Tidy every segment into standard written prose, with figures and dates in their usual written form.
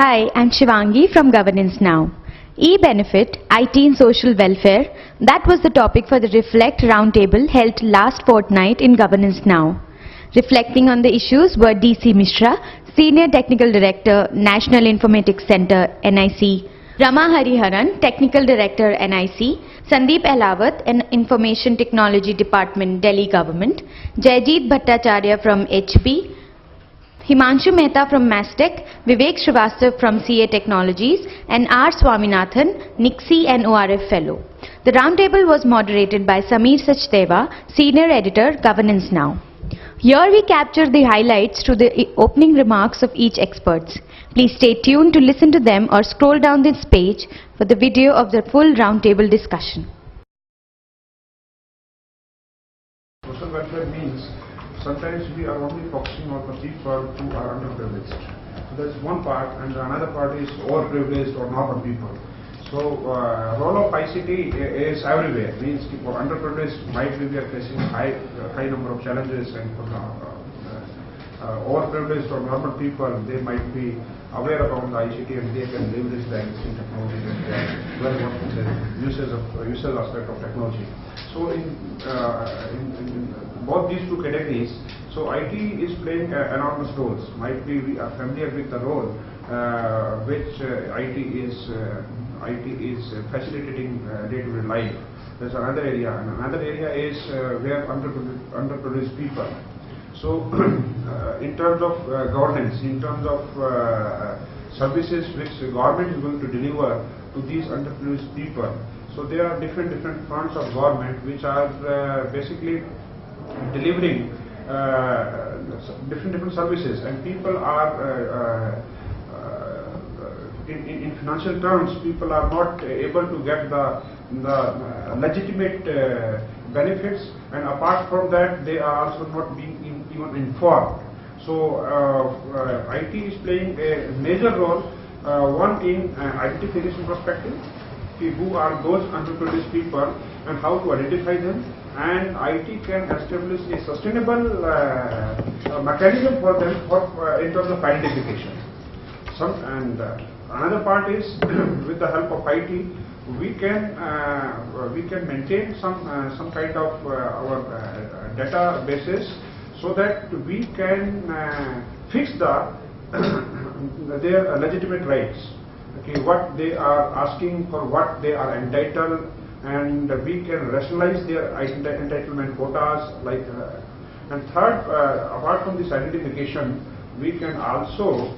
Hi, I'm Shivangi from Governance Now. E-Benefit, IT and Social Welfare, that was the topic for the Reflect Roundtable held last fortnight in Governance Now. Reflecting on the issues were DC Mishra, Senior Technical Director, National Informatics Center, NIC, Rama Hariharan, Technical Director, NIC, Sandeep Ehlawat, Information Technology Department, Delhi Government, Jayjeet Bhattacharya from HP, Himanshu Mehta from Mastech, Vivek Srivastav from CA Technologies, and R. Swaminathan, NICSI and ORF Fellow. The roundtable was moderated by Sameer Sachdeva, Senior Editor, Governance Now. Here we capture the highlights through the opening remarks of each experts. Please stay tuned to listen to them or scroll down this page for the video of the full roundtable discussion. Social welfare means sometimes we are only focusing on the people who are underprivileged. So that's one part, and another part is overprivileged or normal people. So role of ICT is everywhere. Means for underprivileged might be we are facing high number of challenges, and for overprivileged or normal people, they might be aware about the ICT and they can leverage the existing technology and they are well versed in the usage aspect of technology. So in both these two categories, so IT is playing enormous roles. Might be we are familiar with the role which IT is facilitating day-to-day life. There's another area, and another area is where underprivileged people. So in terms of governance, in terms of services which the government is going to deliver to these underprivileged people, so there are different fronts of government which are basically delivering different services, and people are in financial terms, people are not able to get the legitimate benefits, and apart from that, they are also not being even informed. So IT is playing a major role. One in identification perspective, who are those underprivileged people and how to identify them, and IT can establish a sustainable mechanism for them in terms of identification. Another part is with the help of IT, we can maintain some kind of our databases so that we can fix their legitimate righs. Okay, what they are asking for, what they are entitled, and we can rationalize their entitlement quotas. And third, apart from this identification, we can also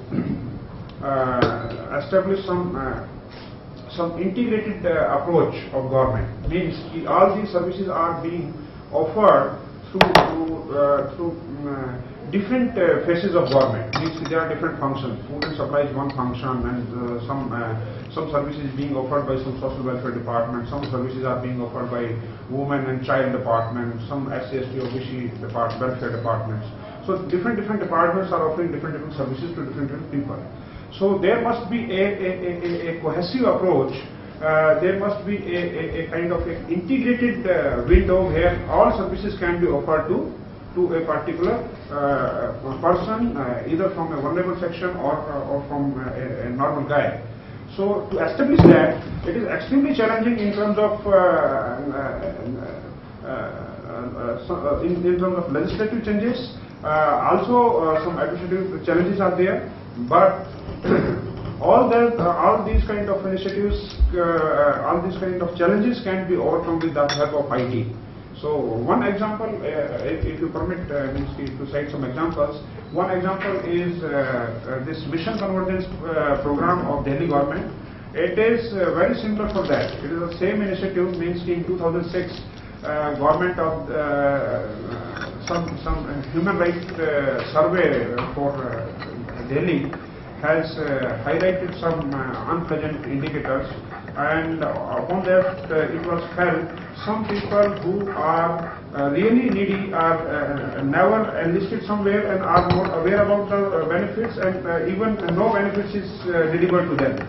establish some integrated approach of government. Means all these services are being offered through different phases of government. Means there are different functions. Food and supply is one function, and some services being offered by some social welfare department. Some services are being offered by women and child department. Some SC/ST OBC welfare departments. So different departments are offering different services to different people. So there must be a cohesive approach. There must be a kind of an integrated window where all services can be offered to a particular person, either from a vulnerable section or from a normal guy. So to establish that, it is extremely challenging in terms of in terms of legislative changes. Also, some administrative challenges are there, but all these kind of initiatives, all these kind of challenges can be overcome with the help of IT. So one example, if you permit me to cite some examples, one example is this Mission Convergence program of Delhi government. It is very similar for that. It is the same initiative. Means in 2006, government of some human rights survey for Delhi has highlighted some unpleasant indicators, and upon that it was felt some people who are really needy are never enlisted somewhere and are not aware about the benefits, and even no benefits is delivered to them.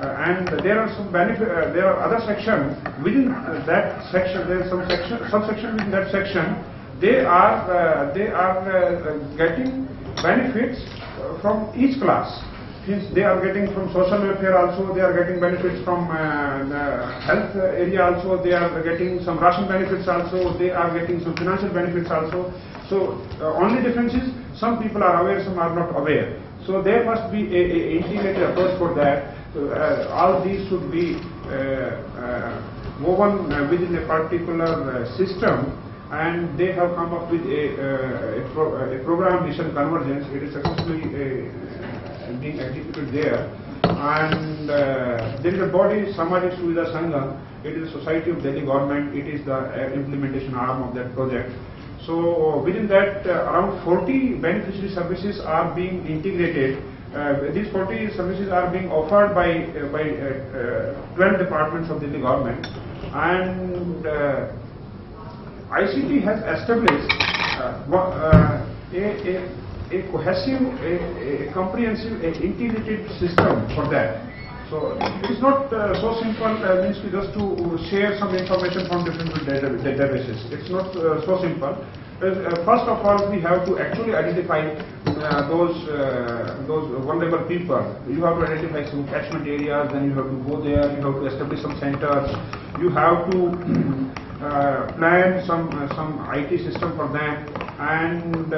And there are some there are other sections within that section. There is some subsection within that section. They are getting benefits from each class. Since they are getting from social welfare also, they are getting benefits from the health area also, they are getting some ration benefits also, they are getting some financial benefits also. So only difference is some people are aware, some are not aware. So there must be a integrated approach for that. So, all these should be woven within a particular system, and they have come up with a program, Mission Convergence. It is successfully being executed there, and there is a body, Samajik Suvidha Sangam. It is a society of Delhi government. It is the implementation arm of that project. So within that, around 40 beneficiary services are being integrated. These 40 services are being offered by 12 departments of Delhi government, and ICT has established a cohesive, a comprehensive, integrated system for that. So it is not so simple means just to share some information from different databases. It's not so simple. First of all, we have to actually identify those vulnerable people. You have to identify some catchment areas, then you have to go there, you have to establish some centers, you have to plan some IT system for them, and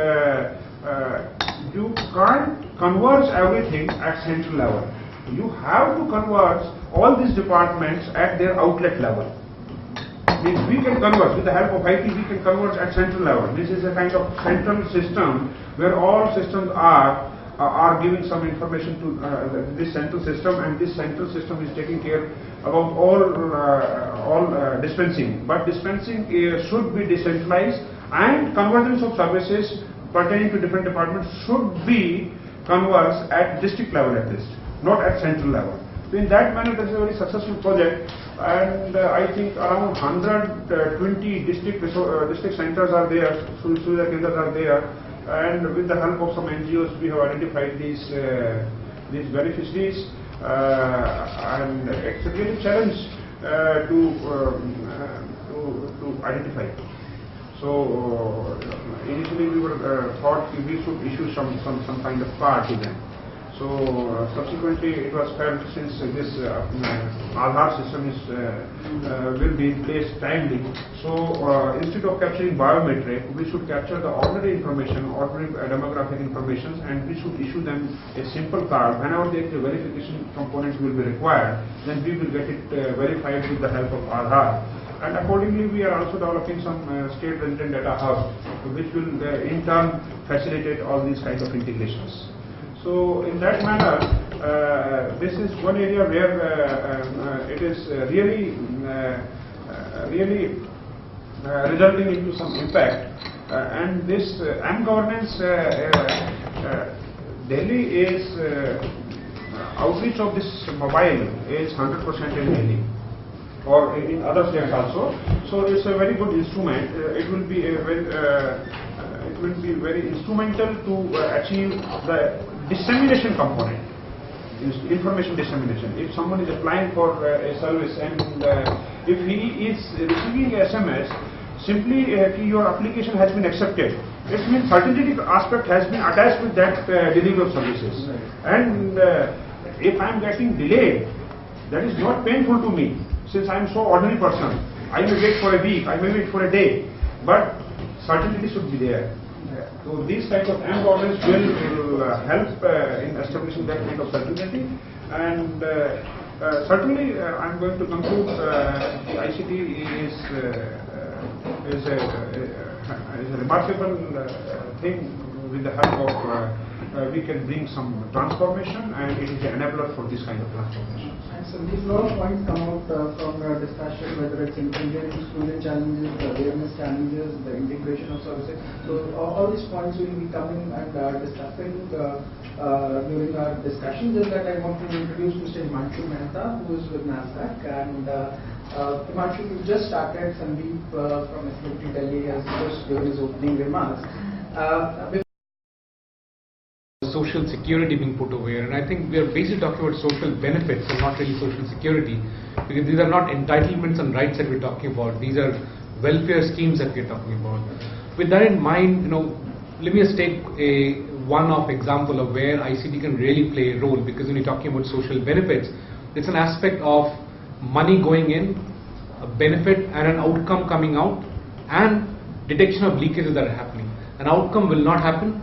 you can't converge everything at central level. You have to converge all these departments at their outlet level. Means we can converge with the help of IT, we can converge at central level. This is a kind of central system where all systems are giving some information to this central system, and this central system is taking care about all dispensing. But dispensing should be decentralized, and convergence of services pertaining to different departments should be converged at district level at least, not at central level. So in that manner, this is a very successful project, and I think around 120 district centers are there, Suvidha Kendras are there, and with the help of some NGOs, we have identified these beneficiaries, and it's a really challenge to identify. So initially we were thought we should issue some kind of card to them. So subsequently it was felt, since this Aadhaar system is will be in place timely, so instead of capturing biometric, we should capture the ordinary information, ordinary demographic information, and we should issue them a simple card. Whenever the verification components will be required, then we will get it verified with the help of Aadhaar. And accordingly, we are also developing some state resident data hub, which will in turn facilitate all these kinds of integrations. So in that manner, this is one area where it is really resulting into some impact. And this M-governance, Delhi is outreach of this mobile is 100% in Delhi, or in other states also. So it's a very good instrument. It will be very instrumental to achieve the dissemination component, information dissemination. If someone is applying for a service, and if he is receiving a SMS, simply your application has been accepted, it means certificate aspect has been attached with that delivery of services. And if I am getting delayed, that is not painful to me, since I am so ordinary person. I may wait for a week, I may wait for a day, but certainty should be there. So these types of M-governance will help in establishing that kind of certainty. And certainly, I am going to conclude the ICT is a remarkable thing. With the help of we can bring some transformation, and it is an enabler for this kind of transformation. And so these lot of points come out from the discussion, whether it's Indian student challenges, the awareness challenges, the integration of services. So all these points will be coming and discussing during our discussion. Just that I want to introduce Mr. Himanshu Mehta, who is with NASDAQ, and Himanshu, you just started. Sandeep from SLT Delhi has just given his opening remarks. Social security being put over here, and I think we are basically talking about social benefits and not really social security, because these are not entitlements and rights that we're talking about. These are welfare schemes that we're talking about. With that in mind, let me just take one-off example of where ICT can really play a role, because when you're talking about social benefits, it's an aspect of money going in, a benefit and an outcome coming out, and detection of leakages that are happening. An outcome will not happen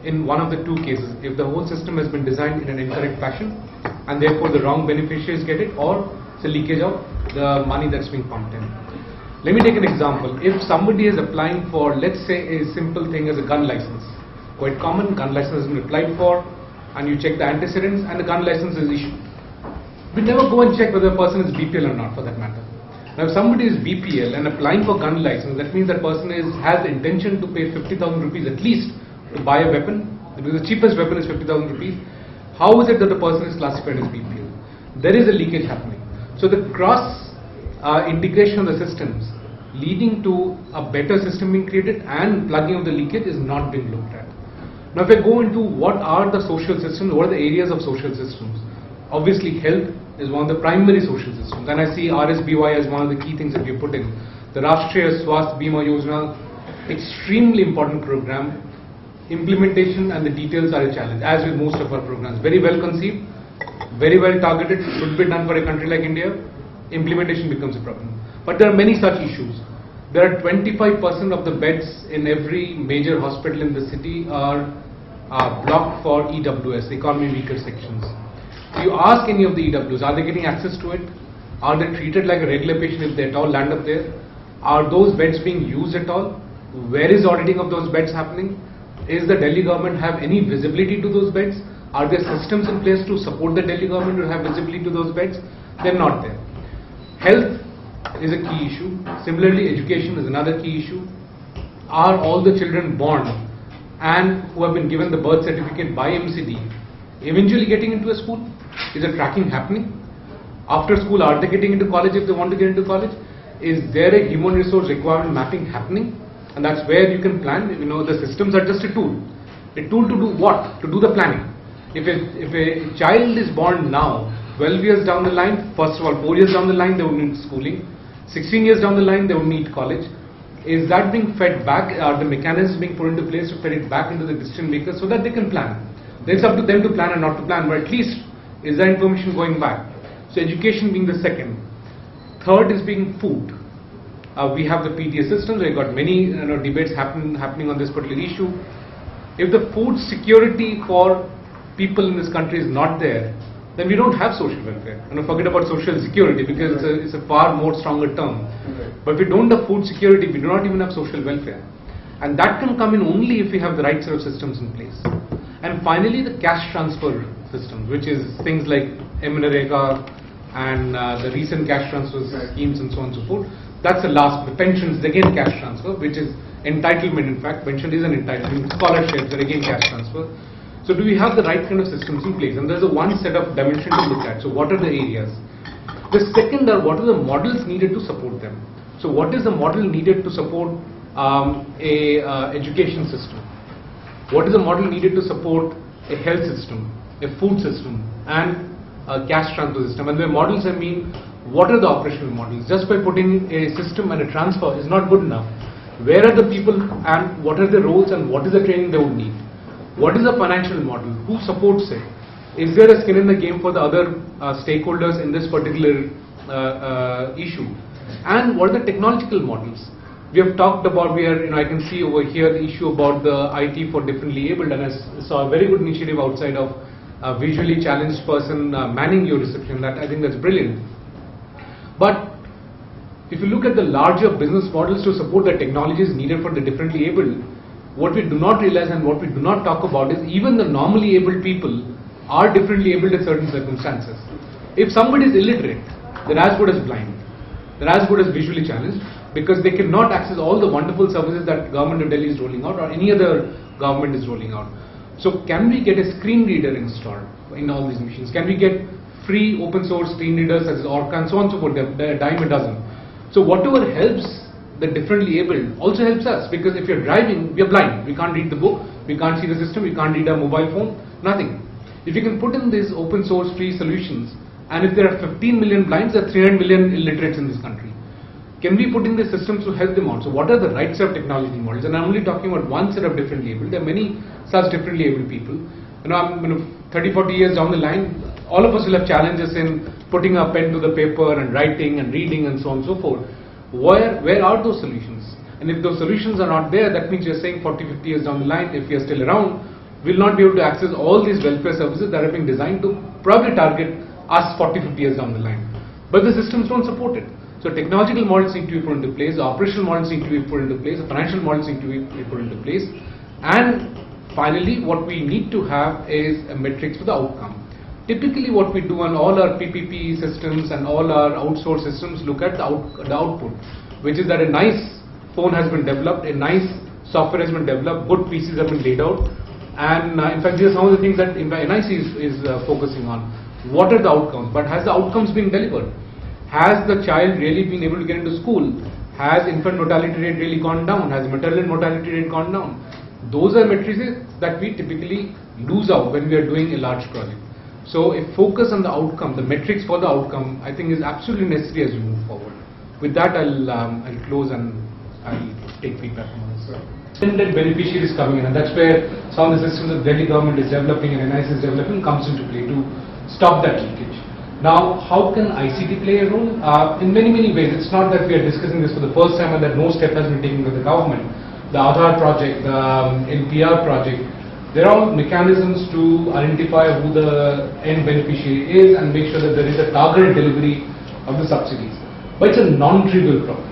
in one of the two cases: if the whole system has been designed in an incorrect fashion and therefore the wrong beneficiaries get it, or it's a leakage of the money that's being pumped in. Let me take an example. If somebody is applying for, let's say, a simple thing as a gun license, quite common, gun license has been applied for, and you check the antecedents and the gun license is issued. We never go and check whether a person is BPL or not, for that matter. Now, if somebody is BPL and applying for gun license, that means that person has the intention to pay 50,000 rupees at least to buy a weapon, because the cheapest weapon is 50,000 rupees. How is it that the person is classified as BPL? There is a leakage happening. So the cross integration of the systems leading to a better system being created and plugging of the leakage is not being looked at. Now, if I go into what are the social systems, what are the areas of social systems? Obviously, health is one of the primary social systems, and I see RSBY as one of the key things that we put in. The Rashtriya Swasthya Bima Yojana, extremely important program. Implementation and the details are a challenge, as with most of our programs. Very well conceived, very well targeted, should be done for a country like India. Implementation becomes a problem. But there are many such issues. There are 25% of the beds in every major hospital in the city are blocked for EWS, economy weaker sections. You ask any of the EWs, are they getting access to it? Are they treated like a regular patient if they at all land up there? Are those beds being used at all? Where is auditing of those beds happening? Is the Delhi government have any visibility to those beds? Are there systems in place to support the Delhi government to have visibility to those beds? They're not there. Health is a key issue. Similarly, education is another key issue. Are all the children born and who have been given the birth certificate by MCD eventually getting into a school? Is the tracking happening? After school, are they getting into college if they want to get into college? Is there a human resource requirement mapping happening? And that's where you can plan. You know, the systems are just a tool. A tool to do what? To do the planning. If a child is born now, 12 years down the line, first of all, 4 years down the line, they would need schooling. 16 years down the line, they would need college. Is that being fed back? Are the mechanisms being put into place to feed it back into the decision makers so that they can plan? Then it's up to them to plan and not to plan, but at least is that information going back? So education being the second. Third is being food. We have the PTA systems. We've got many debates happening on this particular issue. If the food security for people in this country is not there, then we don't have social welfare. And forget about social security, because it's a far more stronger term. But if we don't have food security, we do not even have social welfare. And that can come in only if we have the right set of systems in place. And finally, the cash transfer systems, which is things like MNREGA and the recent cash transfer schemes and so on and so forth. That's the last. The pensions, again cash transfer, which is entitlement. In fact, pension is an entitlement. Scholarships are again cash transfer. So do we have the right kind of systems in place? And there's a one set of dimension to look at. So what are the areas? The second are what are the models needed to support them? So what is the model needed to support education system? What is the model needed to support a health system, a food system, and a cash transfer system? And by models I mean, what are the operational models? Just by putting a system and a transfer is not good enough. Where are the people and what are the roles and what is the training they would need? What is the financial model? Who supports it? Is there a skin in the game for the other stakeholders in this particular issue? And what are the technological models? We have talked about, I can see over here the issue about the IT for differently abled, and I saw a very good initiative outside of a visually challenged person manning your reception. That I think that's brilliant. But if you look at the larger business models to support the technologies needed for the differently abled, what we do not realize and what we do not talk about is even the normally abled people are differently abled in certain circumstances. If somebody is illiterate, they're as good as blind. They're as good as visually challenged, because they cannot access all the wonderful services that government of Delhi is rolling out or any other government is rolling out. So can we get a screen reader installed in all these machines? Can we get free open source screen readers such as Orca and so on and so forth? They're a dime a dozen. So whatever helps the differently abled also helps us, because if you're driving, we're blind. We can't read the book, we can't see the system, we can't read our mobile phone, nothing. If you can put in these open source free solutions, and if there are 15 million blinds, there are 300 million illiterates in this country. can we put in the systems to help them out? So what are the right set of technology models? And I'm only talking about one set of differently abled. There are many such differently abled people. 30, 40 years down the line, all of us will have challenges in putting our pen to the paper and writing and reading and so on and so forth. Where are those solutions? And if those solutions are not there, that means you're saying 40, 50 years down the line, if we are still around, we'll not be able to access all these welfare services that are being designed to probably target us 40, 50 years down the line. But the systems don't support it. So technological models need to be put into place, the operational models need to be put into place, the financial models need to be put into place, and finally what we need to have is a metrics for the outcome. Typically what we do on all our PPP systems and all our outsourced systems look at the output, which is that a nice phone has been developed, a nice software has been developed, good pieces have been laid out, and in fact these are some of the things that NIC is focusing on. What are the outcomes? But has the outcomes been delivered? Has the child really been able to get into school? Has infant mortality rate really gone down? Has maternal mortality rate gone down? Those are metrics that we typically lose out when we are doing a large project. So a focus on the outcome, the metrics for the outcome, I think is absolutely necessary as we move forward. With that, I'll close and I'll take feedback from others. Intended beneficiaries coming in, and that's where some of the systems that the Delhi government is developing and NIC is developing comes into play to stop that leakage. Now, how can ICT play a role? In many ways. It's not that we are discussing this for the first time and that no step has been taken by the government. The Aadhaar project, the NPR project, they're all mechanisms to identify who the end beneficiary is and make sure that there is a targeted delivery of the subsidies. But it's a non-trivial problem.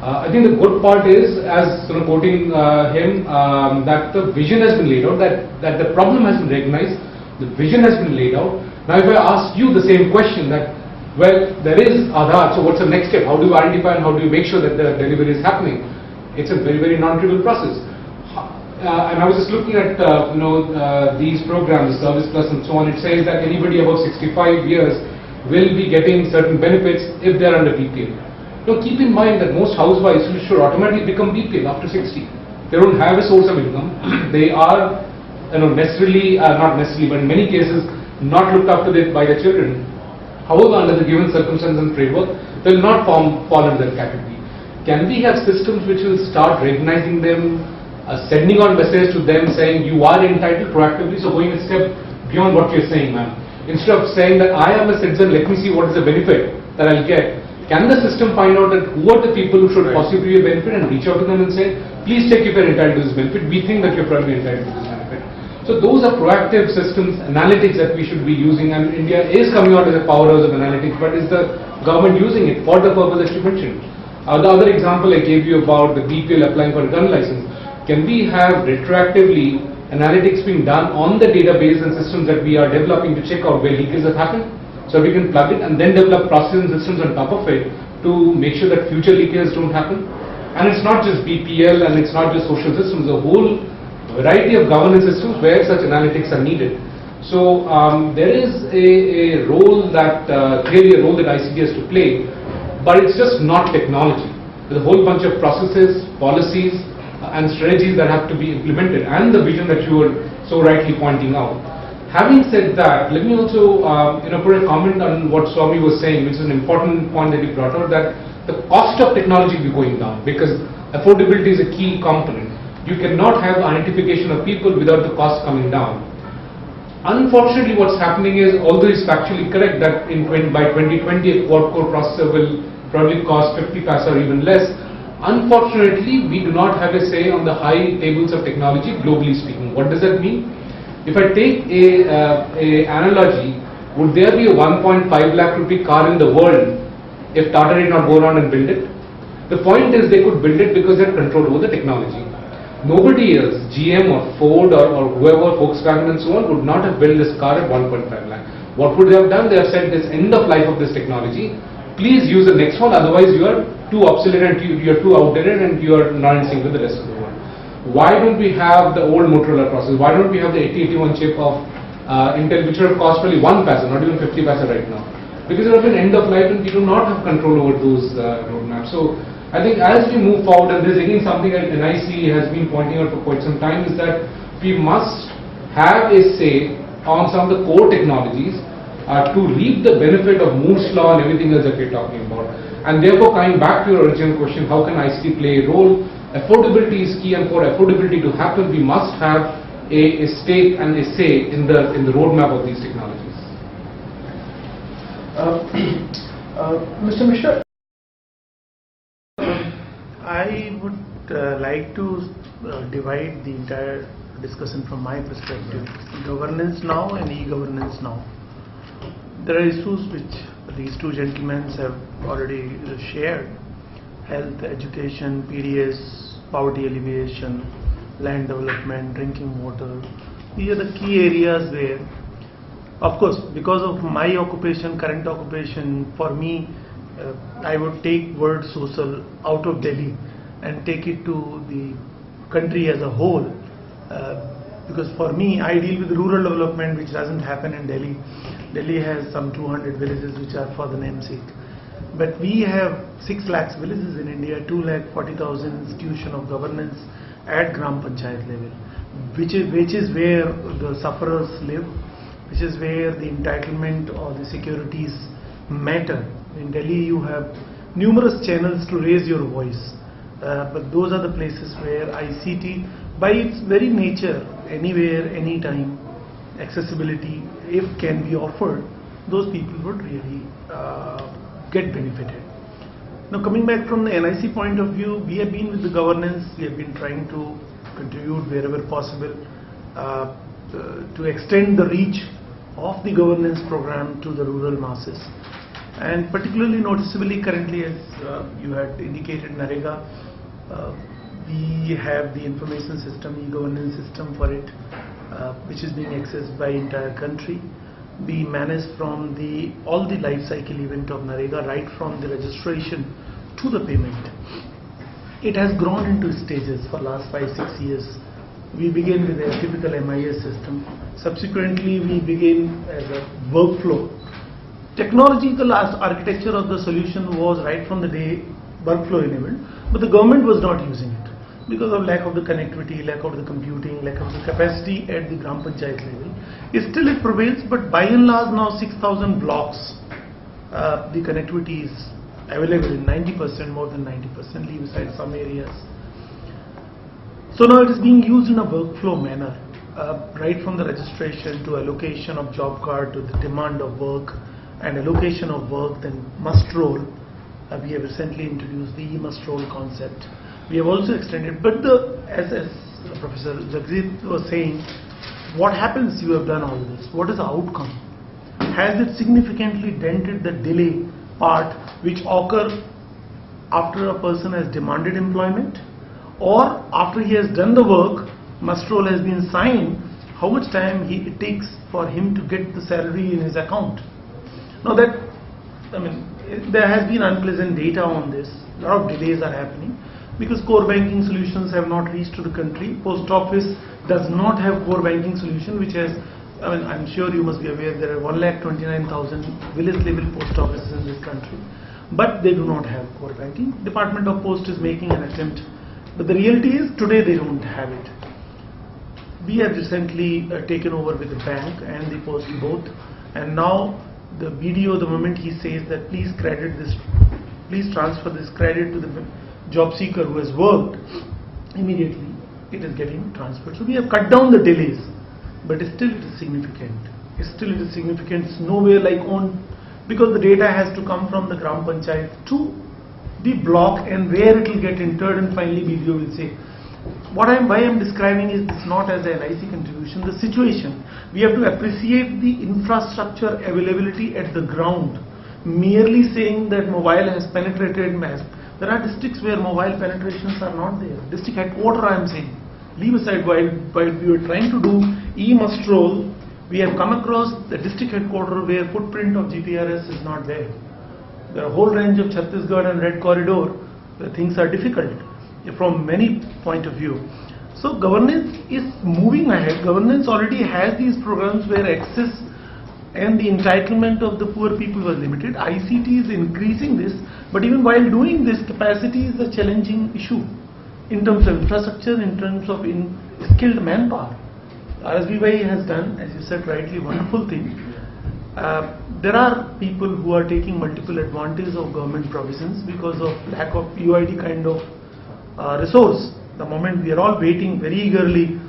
I think the good part is, as quoting him, that the vision has been laid out, that the problem has been recognized, the vision has been laid out. Now if I ask you the same question that, well, there is Aadhaar, so what's the next step? How do you identify and how do you make sure that the delivery is happening? It's a very non-trivial process. And I was just looking at these programs, Service Plus and so on. It says that anybody above 65 years will be getting certain benefits if they are under BPL. Now keep in mind that most housewives should automatically become BPL after 60. They don't have a source of income. They are not necessarily, but in many cases not looked after by their children. However, under the given circumstances and framework, they will not fall under that category. Can we have systems which will start recognizing them, sending out messages to them saying you are entitled proactively, so going a step beyond what you're saying, ma'am. Instead of saying that I am a citizen, let me see what is the benefit that I'll get. Can the system find out that who are the people who should possibly be a benefit and reach out to them and say, please check if you're entitled to this benefit, we think that you're probably entitled to this benefit. So those are proactive systems, analytics that we should be using, and India is coming out as a powerhouse of analytics, but is the government using it for the purpose that you mentioned? The other example I gave you about the BPL applying for a gun license, can we have retroactively analytics being done on the database and systems that we are developing to check out where leakage has happened? So we can plug it and then develop processing systems on top of it to make sure that future leakages don't happen. And it's not just BPL and it's not just social systems, a whole variety of governance systems where such analytics are needed. So there is a role that, clearly a role that ICT has to play, but it's just not technology. There's a whole bunch of processes, policies and strategies that have to be implemented, and the vision that you were so rightly pointing out. Having said that, let me also put a comment on what Swami was saying, which is an important point that he brought out, that the cost of technology will be going down because affordability is a key component. You cannot have identification of people without the cost coming down. Unfortunately, what's happening is, although it's factually correct that by 2020 a quad-core processor will probably cost 50 paisa or even less, unfortunately we do not have a say on the high tables of technology globally speaking. What does that mean? If I take a analogy, would there be a 1.5 lakh rupee car in the world if Tata did not go around and build it? The point is they could build it because they had control over the technology. Nobody else, GM or Ford or whoever, Volkswagen and so on, would not have built this car at 1.5 lakh. What would they have done? They have said this end of life of this technology, please use the next one, otherwise you are too obsolete and you are too outdated and you are not in sync with the rest of the world. Why don't we have the old Motorola process? Why don't we have the 8081 chip of Intel, which would have cost probably 1 paisa, not even 50 paisa right now? Because it would have been end of life and we do not have control over those roadmaps. So I think as we move forward, and this is again something that NIC has been pointing out for quite some time, is that we must have a say on some of the core technologies to reap the benefit of Moore's law and everything else that we're talking about. And therefore, coming back to your original question, how can ICT play a role? Affordability is key, and for affordability to happen, we must have a stake and a say in the roadmap of these technologies. Mr. Mishra, I would like to divide the entire discussion from my perspective. Governance now and e-governance now. There are issues which these two gentlemen have already shared: health, education, PDS, poverty alleviation, land development, drinking water. These are the key areas where, of course, because of my occupation, current occupation, for me, I would take word social out of Delhi and take it to the country as a whole. Because for me, I deal with rural development, which doesn't happen in Delhi. Delhi has some 200 villages which are for the namesake. But we have 6 lakhs villages in India, 2,40,000 institution of governance at Gram Panchayat level, which is where the sufferers live, which is where the entitlement or the securities matter. In Delhi you have numerous channels to raise your voice, but those are the places where ICT, by its very nature, anywhere, anytime, accessibility, if can be offered, those people would really get benefited. Now, coming back from the NIC point of view, we have been with the governance, we have been trying to contribute wherever possible to extend the reach of the governance program to the rural masses. And particularly noticeably currently, as you had indicated, NREGA, we have the information system, e-governance system for it, which is being accessed by entire country. We manage from all the life cycle event of NREGA, right from the registration to the payment. It has grown into stages for last 5-6 years. We begin with a typical MIS system. Subsequently, we begin as a workflow. Technological architecture of the solution was right from the day workflow enabled, but the government was not using it because of lack of the connectivity, lack of the computing, lack of the capacity at the Gram Panchayat level. Still it prevails, but by and large now 6,000 blocks, the connectivity is available in 90%, more than 90%, leave aside some areas. So now it is being used in a workflow manner, right from the registration to allocation of job card to the demand of work and allocation of work, then must roll. We have recently introduced the must roll concept. We have also extended, but as Professor Jagdeep was saying, what happens you have done all this? What is the outcome? Has it significantly dented the delay part which occurs after a person has demanded employment, or after he has done the work, must roll has been signed, how much time it takes for him to get the salary in his account? Now that, there has been unpleasant data on this. A lot of delays are happening because core banking solutions have not reached to the country. Post office does not have core banking solution, which has, I'm sure you must be aware, there are 1,29,000 village level post offices in this country, but they do not have core banking. Department of Post is making an attempt, but the reality is today they don't have it. We have recently taken over with the bank and the post both, and now the BDO, the moment he says that please credit this, please transfer this credit to the job seeker who has worked, immediately it is getting transferred. So we have cut down the delays, but still it is significant. Still it is significant. It's nowhere like on, because the data has to come from the Gram Panchayat to the block and where it will get entered, and finally BDO will say. Why I'm describing is this not as an NIC contribution, the situation. We have to appreciate the infrastructure availability at the ground. Merely saying that mobile has penetrated mass. There are districts where mobile penetrations are not there. District headquarter I am saying. Leave aside while we were trying to do e-must roll, we have come across the district headquarter where footprint of GPRS is not there. There are a whole range of Chhattisgarh and Red Corridor where things are difficult from many point of view. So governance is moving ahead. Governance already has these programs where access and the entitlement of the poor people was limited. ICT is increasing this, but even while doing this, capacity is a challenging issue in terms of infrastructure, in terms of skilled manpower. RSBY has done, as you said rightly, wonderful thing. There are people who are taking multiple advantage of government provisions because of lack of UID kind of resource. The moment we are all waiting very eagerly,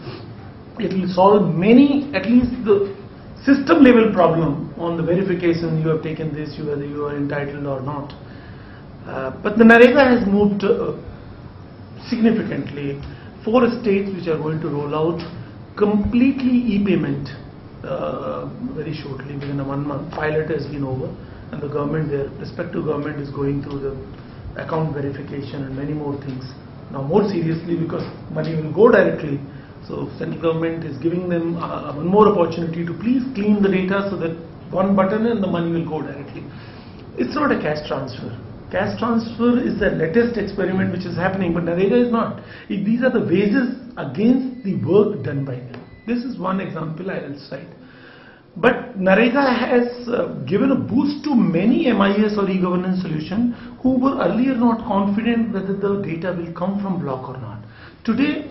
it will solve many, at least the system level problem on the verification you have taken this, whether you are entitled or not. But the NREGA has moved significantly. 4 states which are going to roll out completely e-payment very shortly, within a 1 month. Pilot has been over, and the government, their respective government, is going through the account verification and many more things. Now more seriously, because money will go directly. So central government is giving them one more opportunity to please clean the data so that one button and the money will go directly. It's not a cash transfer. Cash transfer is the latest experiment which is happening, but NREGA is not. These are the wages against the work done by them. This is one example I will cite. But NREGA has given a boost to many MIS or e-governance solutions who were earlier not confident whether the data will come from block or not. Today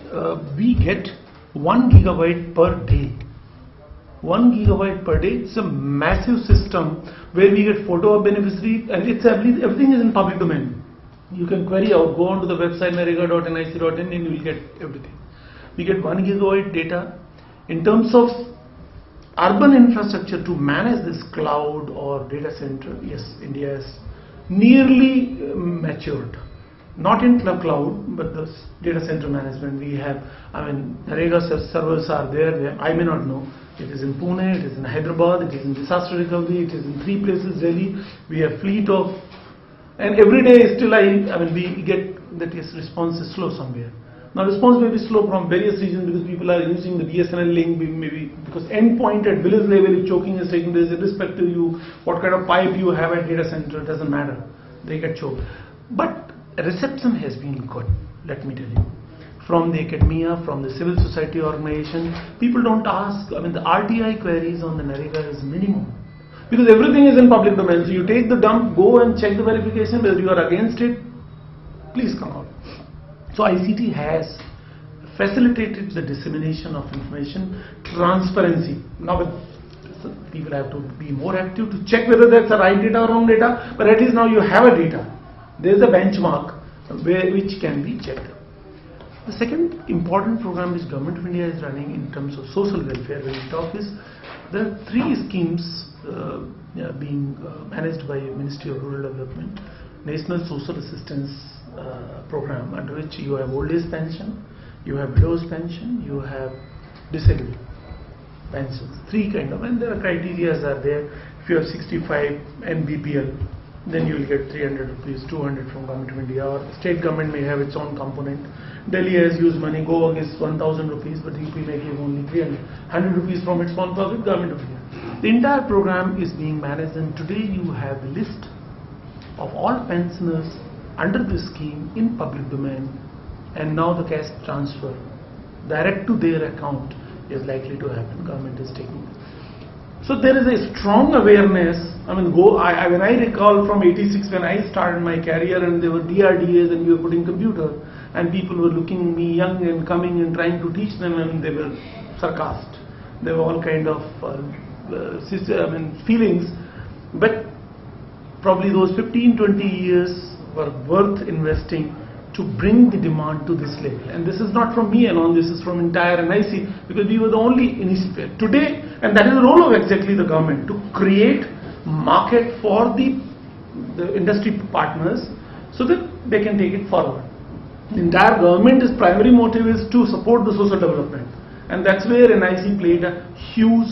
we get 1 gigabyte per day. 1 gigabyte per day. It's a massive system where we get photo of beneficiary, and everything is in public domain. You can query out, go onto the website narega.nic.in and you will get everything. We get 1 gigabyte data. In terms of urban infrastructure to manage this cloud or data center, yes, India is nearly matured. Not in cloud, but the data center management we have. I mean, NREGA servers are there. I may not know. It is in Pune, it is in Hyderabad, it is in disaster recovery, it is in 3 places, Delhi. We have fleet of, and every day still we get that yes, response is slow somewhere. Now response may be slow from various reasons, because people are using the BSNL link, maybe because endpoint at village level is choking is taking place, irrespective of you, what kind of pipe you have at data center, it doesn't matter. They get choked. But reception has been good, let me tell you. From the academia, from the civil society organization, people don't ask. The RTI queries on the NREGA is minimum, because everything is in public domain. So you take the dump, go and check the verification, whether you are against it, please come out. So ICT has facilitated the dissemination of information, transparency. Now people have to be more active to check whether that's the right data or wrong data, but at least now you have a data. There is a benchmark which can be checked. The second important program which Government of India is running in terms of social welfare, when we talk, is there are 3 schemes being managed by Ministry of Rural Development. National Social Assistance Program, under which you have old age pension, you have widow's pension, you have disabled pensions. 3 kind of, and there are criteria are there. If you have 65 and BPL, then you will get 300 rupees, 200 from Government of India, or state government may have its own component. Delhi has used money, Goa is 1000 rupees, but UP may give only 300, 100 rupees from its own pocket, Government of India. The entire program is being managed, and today you have the list of all pensioners under this scheme in public domain, and now the cash transfer direct to their account is likely to happen. Government is taking it. So there is a strong awareness. When I recall from 86 when I started my career, and there were DRDAs and you were putting computer, and people were looking at me young and coming and trying to teach them, and they were sarcastic. There were all kind of feelings, but probably those 15-20 years were worth investing to bring the demand to this level. And this is not from me alone, this is from entire NIC, because we were the only initiative today, and that is the role of exactly the government, to create market for the industry partners so that they can take it forward. The entire government's primary motive is to support the social development, and that's where NIC played a huge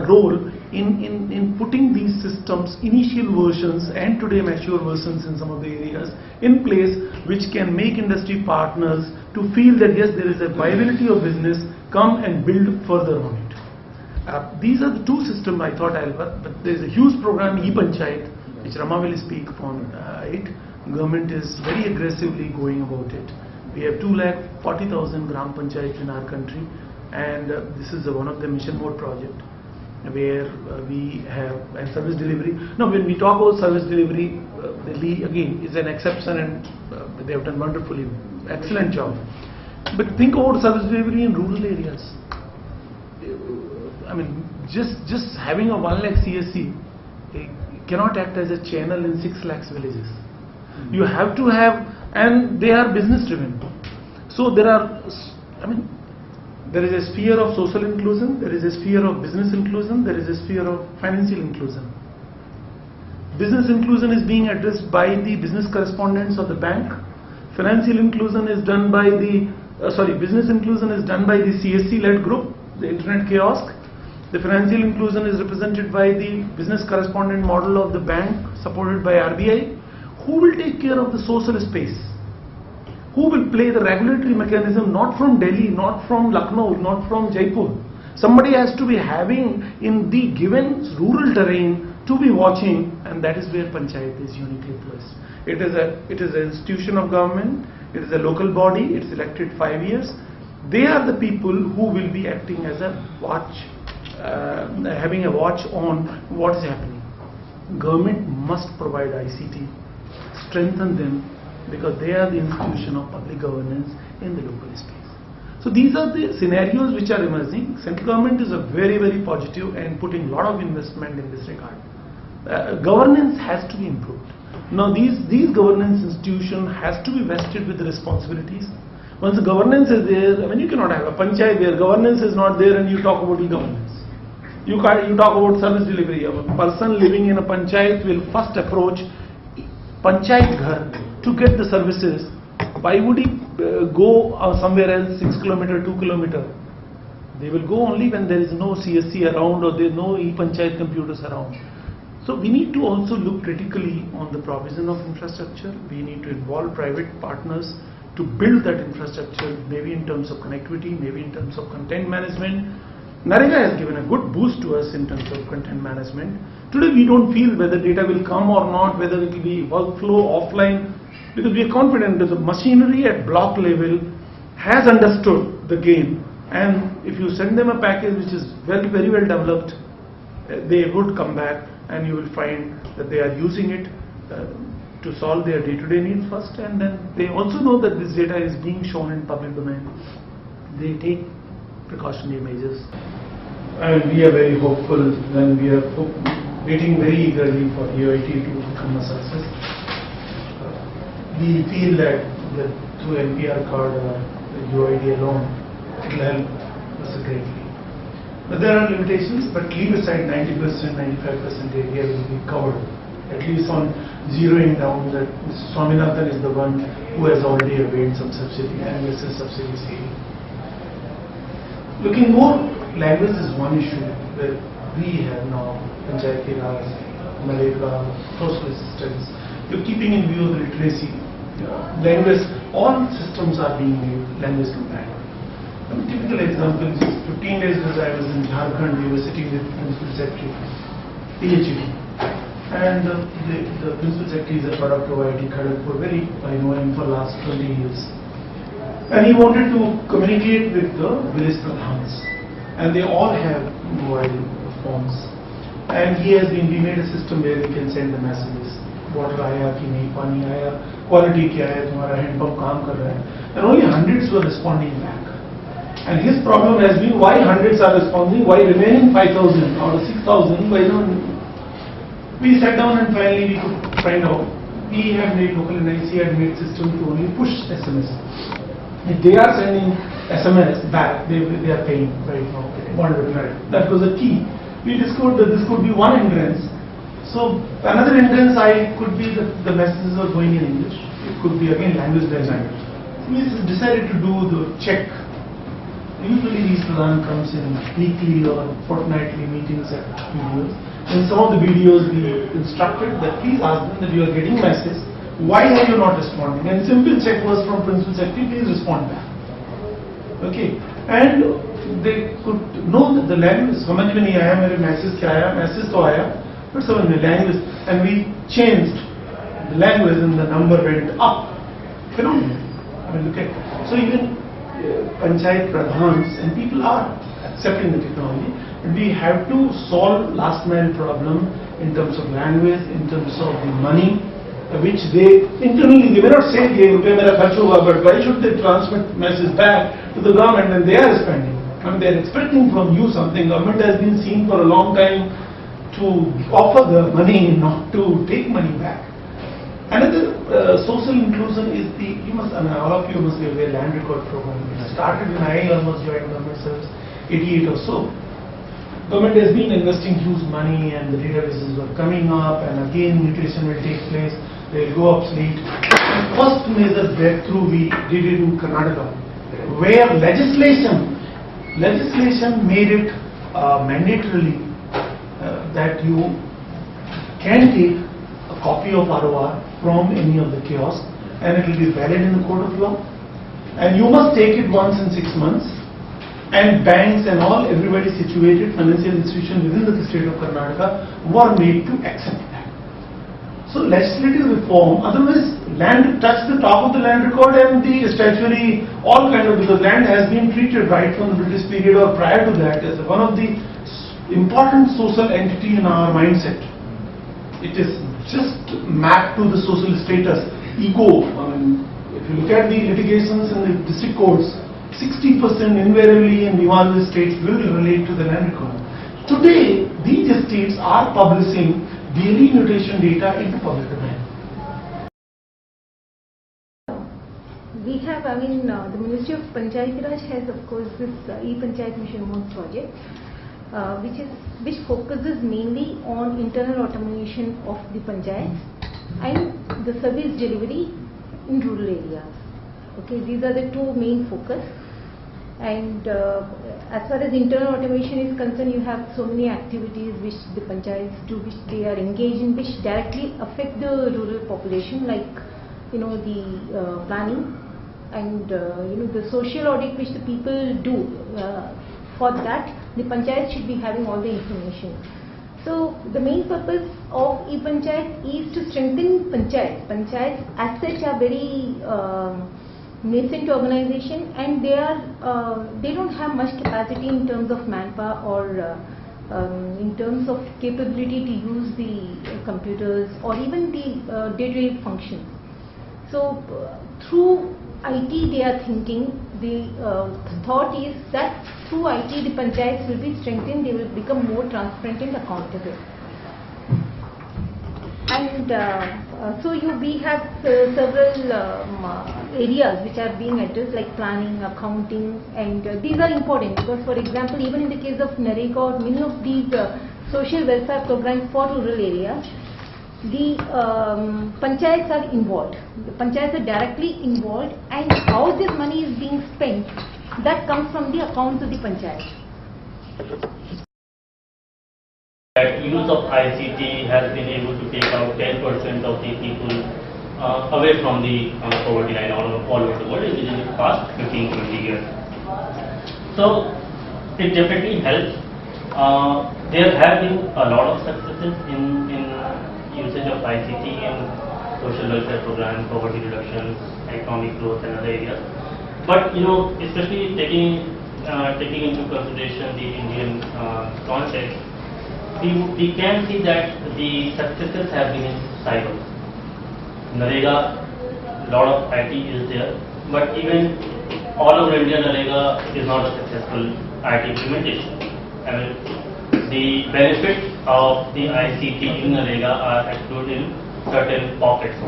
role in putting these systems, initial versions and today mature versions in some of the areas, in place, which can make industry partners to feel that yes, there is a viability of business, come and build further on it. These are the 2 systems I thought but there is a huge program, e-Panchayat, which Rama will speak upon it. Government is very aggressively going about it. We have 2,40,000 Gram Panchayats in our country, and this is one of the mission mode project, where we have and service delivery. Now when we talk about service delivery, Delhi again is an exception, and they have done wonderfully, excellent job. But think about service delivery in rural areas. I mean, just having a 1 lakh CSC cannot act as a channel in 6 lakhs villages. You have to have, and they are business driven. So there are, I mean, there is a sphere of social inclusion, there is a sphere of business inclusion, there is a sphere of financial inclusion. Business inclusion is being addressed by the business correspondents of the bank. Financial inclusion is done by the, business inclusion is done by the CSC-led group, the internet kiosk. The financial inclusion is represented by the business correspondent model of the bank supported by RBI. Who will take care of the social space? Who will play the regulatory mechanism, not from Delhi, not from Lucknow, not from Jaipur? Somebody has to be having in the given rural terrain to be watching, and that is where Panchayat is uniquely placed. It is an institution of government, it is a local body, it's elected 5 years. They are the people who will be acting as a watch, having a watch on what is happening. Government must provide ICT, strengthen them, because they are the institution of public governance in the local space. So these are the scenarios which are emerging. Central government is a very, very positive and putting a lot of investment in this regard. Governance has to be improved. Now these governance institution has to be vested with the responsibilities. Once the governance is there, I mean, you cannot have a panchayat where governance is not there and you talk about e-governance. You talk about service delivery. A person living in a panchayat will first approach panchayat ghar to get the services. Why would he go somewhere else 6 km, 2 km? They will go only when there is no CSC around or there are no e-panchayat computers around. So we need to also look critically on the provision of infrastructure. We need to involve private partners to build that infrastructure, maybe in terms of connectivity, maybe in terms of content management. NREGA has given a good boost to us in terms of content management. Today we don't feel whether data will come or not, whether it will be workflow, offline, because we are confident that the machinery at block level has understood the game, and if you send them a package which is very, very well developed, they would come back and you will find that they are using it to solve their day-to-day needs first, and then they also know that this data is being shown in public domain. They take precautionary measures. And we are very hopeful, and we are waiting very eagerly for UIT to become a success. We feel that through NPR card or UID alone, it will help us greatly. But there are limitations, but leave aside 90%, 95% area will be covered, at least on zeroing down that Mr. Swaminathan is the one who has already availed some subsidy and this is subsidy saving. Looking more, language is one issue where we have now Panchayati Raj, Malika, social assistance. You're keeping in view the literacy. Language, all systems are being made language compliant. A typical example is 15 days ago I was in Jharkhand, we were sitting with Principal Secretary, PhD. And the Principal Secretary is a product of IIT Kharagpur, I know him for last 20 years. And he wanted to communicate with the village pradhans. And they all have mobile phones. And we made a system where we can send the messages. Water aaya ki nahi, pani aaya, quality kya hai, tumhara hand pump kaam kar raha hai. And only hundreds were responding back. And his problem has been why hundreds are responding, why remaining 5,000 out of 6,000, why not? We sat down and finally we could find out. We have made local NIC had made system to only push SMS. If they are sending SMS back, they are paying right now. That was the key. We discovered that this could be one hindrance. So another hindrance could be that the messages are going in English. It could be again language design. We decided to do the check. Usually these Pradhan comes in weekly or fortnightly meetings at videos. In some of the videos we instructed that please ask them that you are getting message, why are you not responding? And simple check was from Principal Secretary, please respond back. Okay, and they could know that the language, समझ में नहीं आया मेरे message क्या आया, message तो आया, but समझ में language, and we changed the language and the number went up. Phenomenal. I mean, look at, so even Panchayat Pradhans and people are accepting the technology, and we have to solve last mile problem in terms of language, in terms of the money, which they internally, they may not say, but why should they transmit message back to the government when they are spending? And they're expecting from you something. Government has been seen for a long time to offer the money, not to take money back. Another social inclusion is the, all of you must be aware, land record program. It started when I almost joined government service, 88 or so. Government has been investing huge money and the databases were coming up, and again mutation will take place, they will go obsolete. The first major breakthrough we did it in Karnataka, where legislation made it mandatorily that you can take a copy of ROR from any of the kiosks and it will be valid in the court of law, and you must take it once in 6 months, and banks and all, everybody situated, financial institutions within the state of Karnataka were made to accept that. So legislative reform, otherwise land touched the top of the land record and the statutory, all kind of, because land has been treated right from the British period or prior to that as one of the important social entity in our mindset. It is just mapped to the social status, ego. I mean, if you look at the litigations in the district courts, 60% invariably in all the states will relate to the land record. Today, these states are publishing daily mutation data into public domain. We have, the Ministry of Panchayati Raj has, of course, this e-Panchayat Mission Mode project, which focuses mainly on internal automation of the panchayats and the service delivery in rural areas. Okay, these are the two main focus. And as far as internal automation is concerned, you have so many activities which the panchayats do, which they are engaged in, which directly affect the rural population, like the planning and the social audit which the people do. For that, the panchayat should be having all the information. So the main purpose of e-Panchayat is to strengthen panchayats. Panchayats as such are very nascent organization, and they don't have much capacity in terms of manpower or in terms of capability to use the computers or even the day-to-day functions. So through IT they are thinking, the thought is that through IT the panchayats will be strengthened, they will become more transparent and accountable. And so we have several areas which are being addressed, like planning, accounting, and these are important because, for example, even in the case of NREGA or many of these social welfare programs for rural areas, the panchayats are involved. The panchayats are directly involved, and how this money is being spent, that comes from the accounts of the panchayat. That use of ICT has been able to take out 10% of the people away from the poverty line all over the world within the past 15-20 years. So it definitely helps. There have been a lot of successes in usage of ICT in social welfare programs, poverty reduction, economic growth, and other areas. But especially taking into consideration the Indian context, we can see that the successes have been in silos. NREGA, a lot of IT is there, but even all over India, NREGA is not a successful IT implementation. I mean, the benefits of the ICT in NREGA are explored in certain pockets.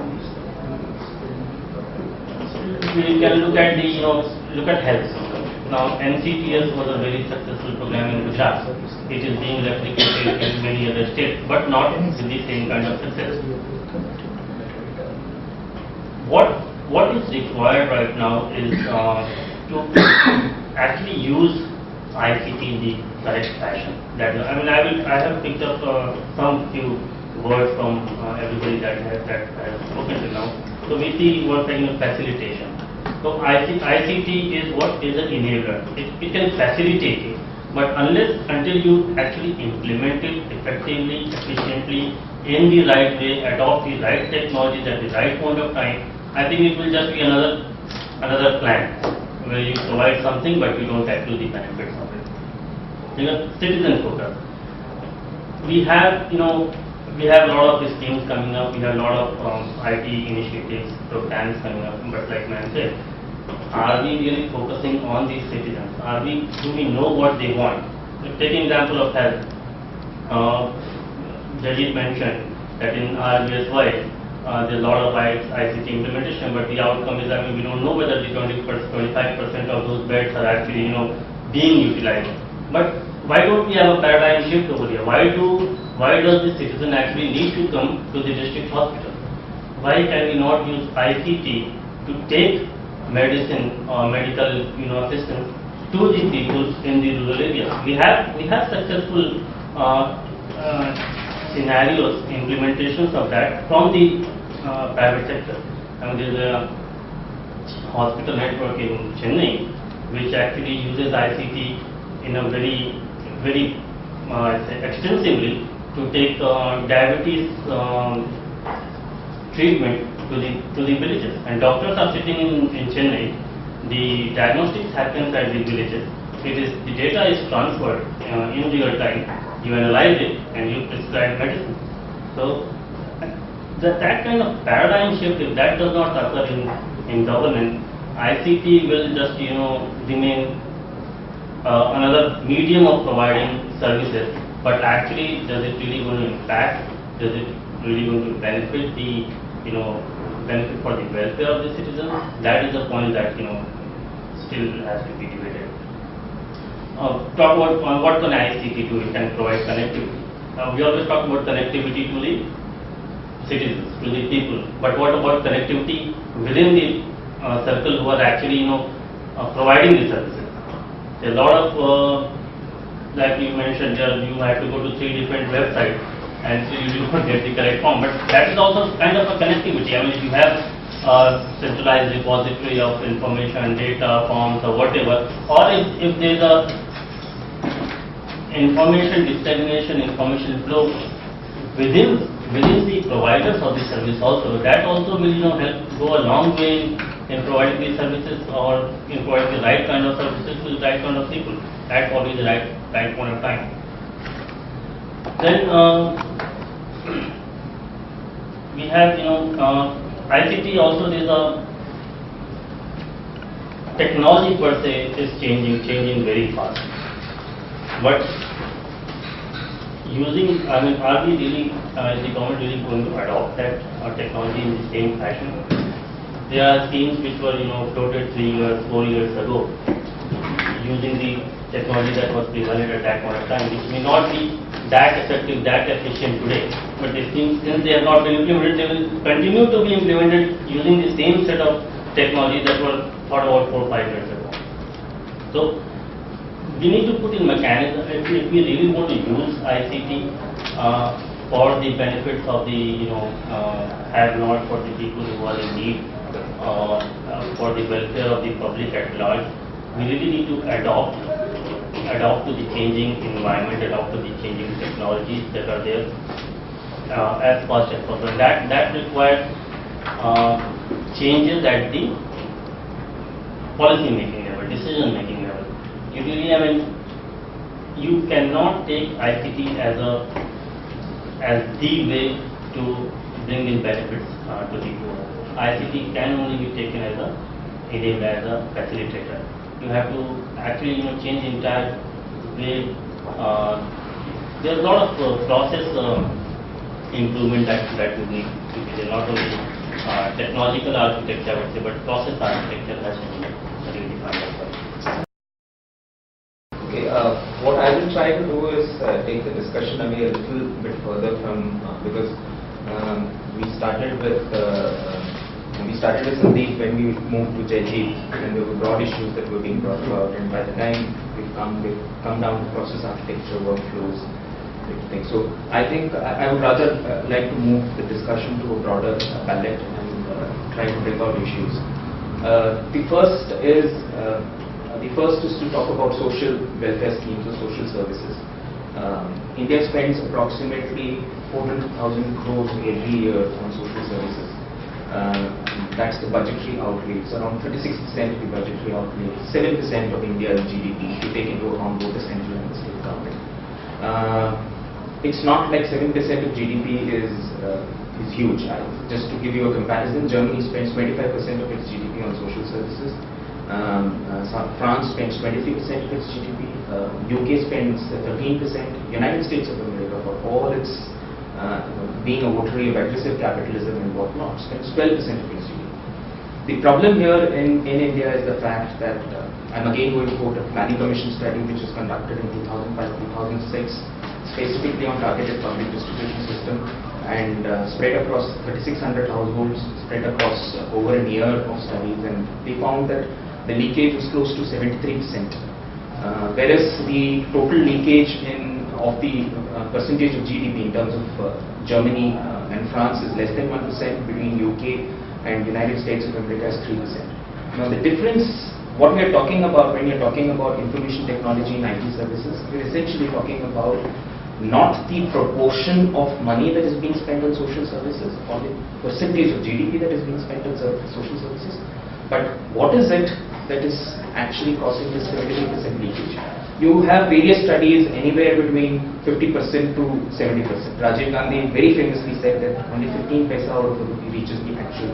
We can look at look at health. Now, NCTS was a very successful program in Gujarat. It is being replicated in many other states, but not with the same kind of success. What is required right now is to actually use ICT in the correct fashion. I have picked up some few words from everybody that has spoken till now. So we see what's like facilitation. So ICT is what is an enabler. It can facilitate it, but until you actually implement it effectively, efficiently, in the right way, adopt the right technologies at the right point of time, I think it will just be another plan where you provide something but you don't accrue the benefits of it. Citizen focus. We have a lot of schemes coming up. We have a lot of IT initiatives, programs coming up. But like man said, are we really focusing on these citizens? Do we know what they want? Take example of health. Jajit mentioned that in RBSY there's a lot of ICT implementation, but the outcome is, we don't know whether the 25% of those beds are actually being utilized. But why don't we have a paradigm shift over here? Why does the citizen actually need to come to the district hospital? Why can we not use ICT to take medicine or medical assistance to the people in the rural areas? We have successful scenarios, implementations of that from the private sector. There's a hospital network in Chennai which actually uses ICT in a very extensively to take diabetes treatment to the villages, and doctors are sitting in Chennai. The diagnostics happens at the villages. The data is transferred in real time. You analyze it and you prescribe medicine. So that kind of paradigm shift, if that does not occur in governance, ICT will just remain another medium of providing services. But actually, does it really going to impact? Does it really going to benefit the benefit for the welfare of the citizens? That is the point that still has to be debated. Talk about what can ICT do? It can provide connectivity. We always talk about connectivity to the citizens, to the people. But what about connectivity within the circle who are actually providing the services? There are a lot of like you mentioned, you have to go to 3 different websites and still you do not get the correct form. But that is also kind of a connectivity. If you have centralized repository of information, data, forms or whatever, or if there is a information dissemination, information flow within the providers of the service also, that also will help go a long way in providing these services or in providing the right kind of services to the right kind of people at probably the right point of time. Then we have ICT also. There is a technology per se is changing very fast. But using, are we really, is the government really going to adopt that technology in the same fashion? There are schemes which were floated 3 years, 4 years ago, using the technology that was prevalent at that point of time, which may not be that effective, that efficient today. But since they have not been implemented, they will continue to be implemented using the same set of technology that were thought about 4 or 5 years ago. So we need to put in mechanism if we really want to use ICT for the benefits of the have-not, for the people who are in need, for the welfare of the public at large. We really need to adapt to the changing environment, adapt to the changing technologies that are there as fast as possible. That requires changes at the policy making level, decision making level. You really, you cannot take ICT as the way to bring in benefits to the poor. ICT can only be taken as a facilitator. You have to actually change the entire way. There's a lot of process improvement that we need to be there. Not only technological architecture, I would say, but process architecture has to be redefined as well. Okay, what I will try to do is take the discussion away a little bit further from because we started with Sandeep when we moved to Jajit, and there were broad issues that were being brought about, and by the time we've come down to process architecture, workflows, things. So I think I would rather like to move the discussion to a broader palette and try to bring out issues. The first is to talk about social welfare schemes or social services. India spends approximately 400,000 crores every year on social services. That's the budgetary outlay. It's around 36% of the budgetary outlay, 7% of India's GDP, to take into account both the central and the state government. It's not like 7% of GDP is huge. Just to give you a comparison, Germany spends 25% of its GDP on social services. France spends 23% of its GDP, UK spends 13%, United States of America, for all its being a votary of aggressive capitalism and whatnot, spends 12% of its GDP. The problem here in India is the fact that I'm again going to quote a planning commission study which was conducted in 2005-2006, specifically on targeted public distribution system, and spread across 3,600 households, spread across over a year of studies, and they found that the leakage was close to 73%, whereas the total leakage of the percentage of GDP in terms of Germany and France is less than 1%, between UK and United States of America is 3%. Now the difference, what we are talking about when you're talking about information technology and IT services, we're essentially talking about not the proportion of money that is being spent on social services or the percentage of GDP that is being spent on social services, but what is it that is actually causing this 73% leakage. You have various studies anywhere between 50% to 70%. Rajiv Gandhi very famously said that only 15 paisa out of the rupee reaches the actual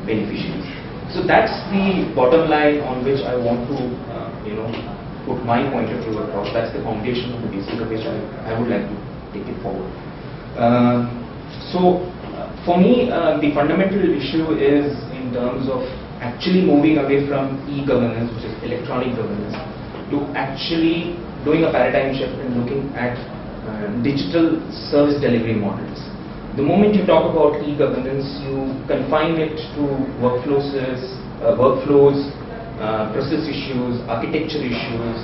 beneficiaries. So that's the bottom line on which I want to, put my point of view across. That's the foundation of the basis of which I would like to take it forward. For me, the fundamental issue is in terms of actually moving away from e-governance, which is electronic governance, to actually doing a paradigm shift and looking at digital service delivery models. The moment you talk about e-governance, you confine it to workflows, process issues, architecture issues,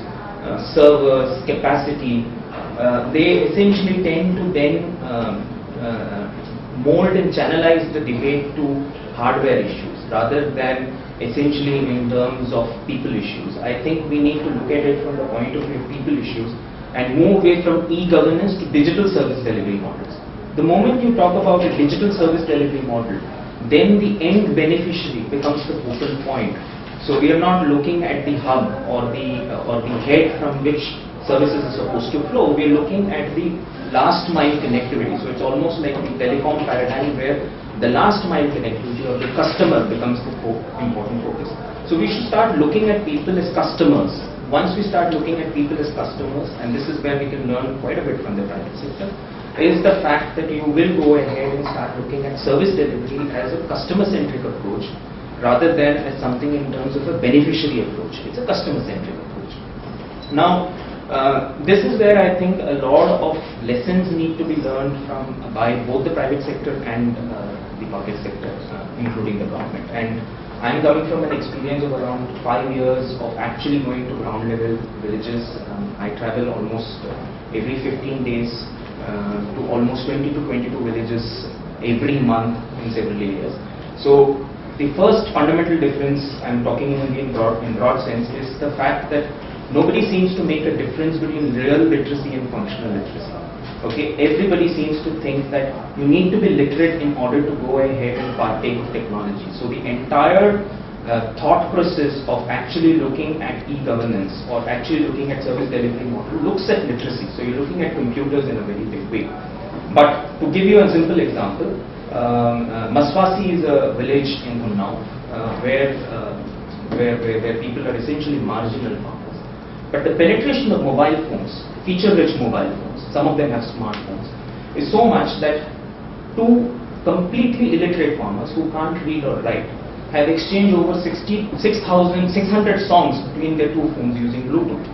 servers, capacity. They essentially tend to then mold and channelize the debate to hardware issues rather than essentially in terms of people issues. I think we need to look at it from the point of view of people issues and move away from e-governance to digital service delivery models. The moment you talk about a digital service delivery model, then the end beneficiary becomes the focal point. So we are not looking at the hub or the head from which services are supposed to flow. We are looking at the last mile connectivity. So it's almost like the telecom paradigm where the last mile connectivity or the customer becomes the important focus. So we should start looking at people as customers. Once we start looking at people as customers, and this is where we can learn quite a bit from the private sector, is the fact that you will go ahead and start looking at service delivery as a customer-centric approach rather than as something in terms of a beneficiary approach. It's a customer-centric approach. Now, this is where I think a lot of lessons need to be learned by both the private sector and the public sector, including the government. And I'm coming from an experience of around 5 years of actually going to ground level villages. I travel almost every 15 days to almost 20 to 22 villages every month in several areas. So the first fundamental difference, I'm talking in broad sense, is the fact that nobody seems to make a difference between real literacy and functional literacy. Okay, everybody seems to think that you need to be literate in order to go ahead and partake of technology. So the entire thought process of actually looking at e-governance or actually looking at service delivery model looks at literacy. So you're looking at computers in a very big way. But to give you a simple example, Maswasi is a village in Unnao where people are essentially marginal farmers. But the penetration of mobile phones, feature-rich mobile phones, some of them have smartphones, is so much that two completely illiterate farmers who can't read or write have exchanged over 600 songs between their two phones using Bluetooth.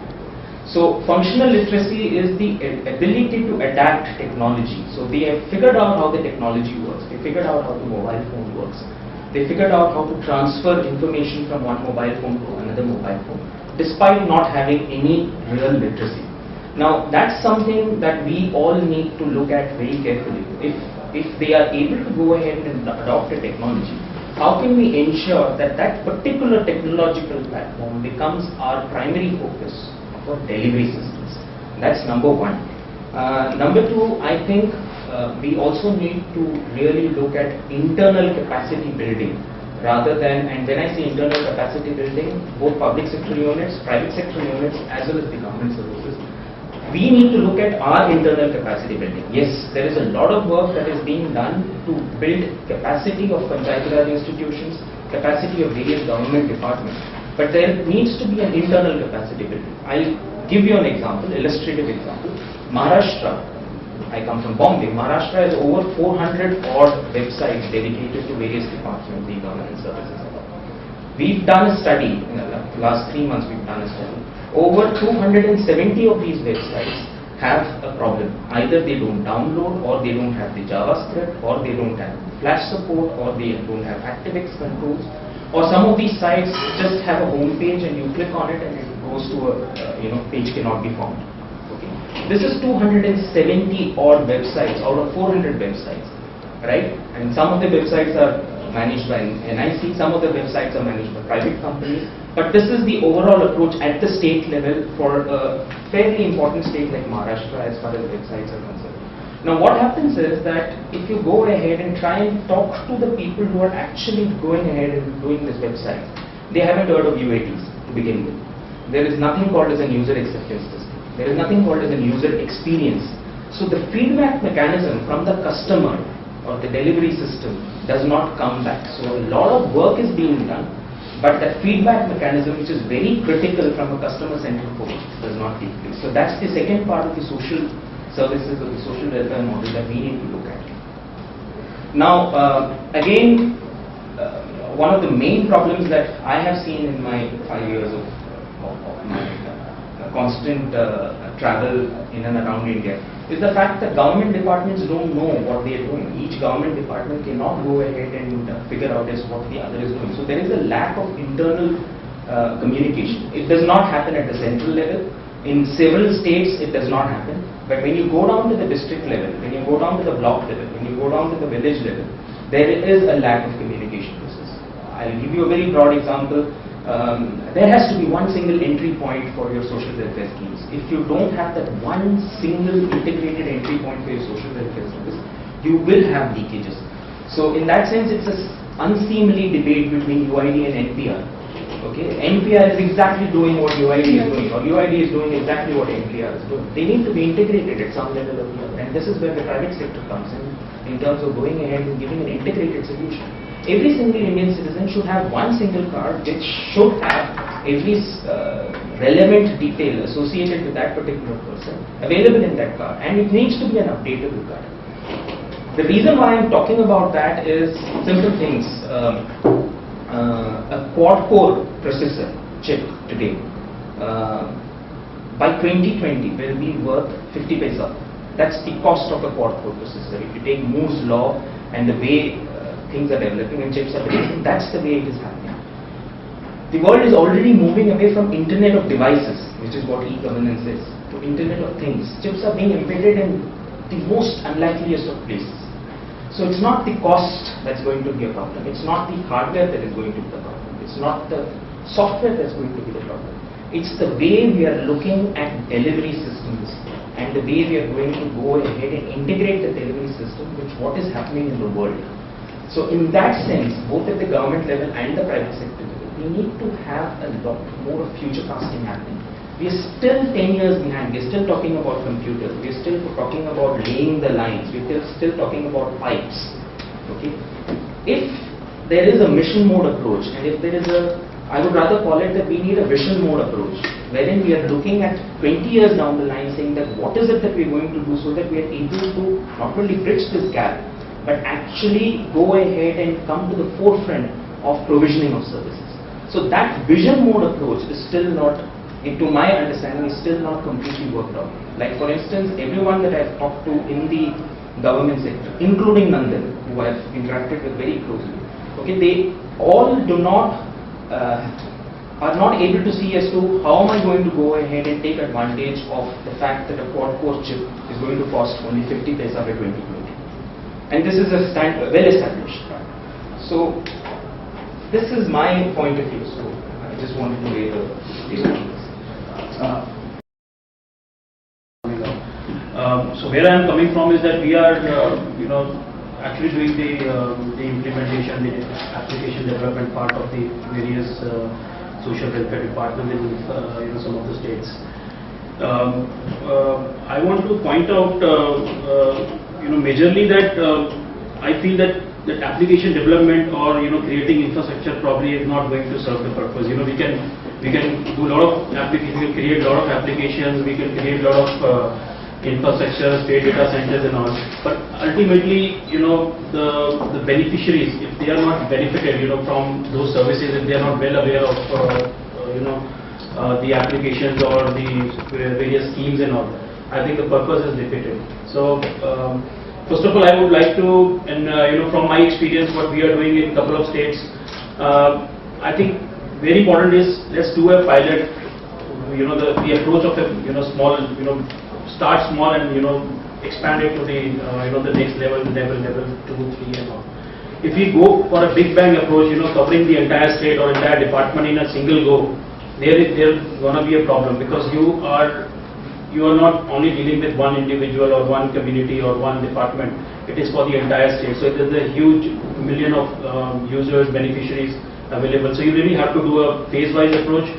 So functional literacy is the ability to adapt technology. So they have figured out how the technology works. They figured out how the mobile phone works. They figured out how to transfer information from one mobile phone to another mobile phone, despite not having any real literacy. Now that's something that we all need to look at very carefully. If they are able to go ahead and adopt a technology, how can we ensure that that particular technological platform becomes our primary focus for delivery systems? That's number one. Number two, I think we also need to really look at internal capacity building rather than, and when I say internal capacity building, both public sector units, private sector units, as well as the government services, we need to look at our internal capacity building. Yes, there is a lot of work that is being done to build capacity of Panchayati Raj institutions, capacity of various government departments. but there needs to be an internal capacity building. I'll give you an example, illustrative example. Maharashtra, I come from Bombay. Maharashtra has over 400 odd websites dedicated to various departments, e-governance services. We've done a study, in the last 3 months we've done a study. Over 270 of these websites have a problem. Either they don't download, or they don't have the JavaScript, or they don't have Flash support, or they don't have ActiveX controls, or some of these sites just have a home page and you click on it and it goes to a page cannot be found. Okay, this is 270 odd websites out of 400 websites, right? And some of the websites are managed by NIC, some of the websites are managed by private companies. But this is the overall approach at the state level for a fairly important state like Maharashtra as far as websites are concerned. Now what happens is that if you go ahead and try and talk to the people who are actually going ahead and doing this website, they haven't heard of UATs to begin with. There is nothing called as a user acceptance testing. There is nothing called as a user experience. So the feedback mechanism from the customer or the delivery system does not come back. So a lot of work is being done, but that feedback mechanism, which is very critical from a customer-centric approach, does not take place. So that's the second part of the social services or the social welfare model that we need to look at. Now, again, one of the main problems that I have seen in my 5 years of my constant travel in and around India is the fact that government departments don't know what they are doing. Each government department cannot go ahead and figure out what the other is doing. So there is a lack of internal communication. It does not happen at the central level. In several states, it does not happen. But when you go down to the district level, when you go down to the block level, when you go down to the village level, there is a lack of communication process. I'll give you a very broad example. There has to be one single entry point for your social welfare schemes. If you don't have that one single integrated entry point for your social welfare service, you will have leakages. So in that sense, it's an unseemly debate between UID and NPR. Okay, NPR is exactly doing what UID is doing, or UID is doing exactly what NPR is doing. They need to be integrated at some level or the other, and this is where the private sector comes in terms of going ahead and giving an integrated solution. Every single Indian citizen should have one single card which should have every relevant detail associated with that particular person available in that card, and it needs to be an updatable card. The reason why I'm talking about that is simple things. A quad-core processor chip today by 2020 will be worth 50 paisa. That's the cost of a quad-core processor. If you take Moore's law and the way things are developing and chips are developing, that's the way it is happening. The world is already moving away from Internet of Devices, which is what e-governance is, to Internet of Things. Chips are being embedded in the most unlikeliest of places. So it's not the cost that's going to be a problem. It's not the hardware that is going to be the problem. It's not the software that's going to be the problem. It's the way we are looking at delivery systems and the way we are going to go ahead and integrate the delivery system with what is happening in the world. So in that sense, both at the government level and the private sector level, we need to have a lot more of future casting happening. We are still 10 years behind. We are still talking about computers. We are still talking about laying the lines. We are still talking about pipes. Okay. If there is a mission mode approach, and if there is I would rather call it that we need a vision mode approach, wherein we are looking at 20 years down the line, saying that what is it that we are going to do so that we are able to not only bridge this gap, but actually go ahead and come to the forefront of provisioning of services. So that vision mode approach is still not, to my understanding, is still not completely worked out. Like for instance, everyone that I've talked to in the government sector, including Nandan, who I've interacted with very closely, okay, they all do not are not able to see as to how am I going to go ahead and take advantage of the fact that a quad-core chip is going to cost only 50 paisa by 2020. And this is a well established. So this is my point of view. So I just wanted to lay the issue. So where I am coming from is that we are, actually doing the implementation, the application development part of the various social welfare department in some of the states. I want to point out, majorly that I feel that that application development or creating infrastructure probably is not going to serve the purpose. We can do a lot of applications, we can create a lot of applications, we can create a lot of infrastructure, state data centers and all. But ultimately, the beneficiaries, if they are not benefited, from those services, if they are not well aware of, the applications or the various schemes and all, I think the purpose is defeated. So, first of all, I would like to, and from my experience, what we are doing in a couple of states, I think very important is let's do a pilot. The approach of a small, start small and expand it to the next level 2, 3 and all. If we go for a big bang approach, covering the entire state or entire department in a single go, there's gonna be a problem, because you are not only dealing with one individual or one community or one department, it is for the entire state. So it is a huge million of users, beneficiaries available. So you really have to do a phase-wise approach.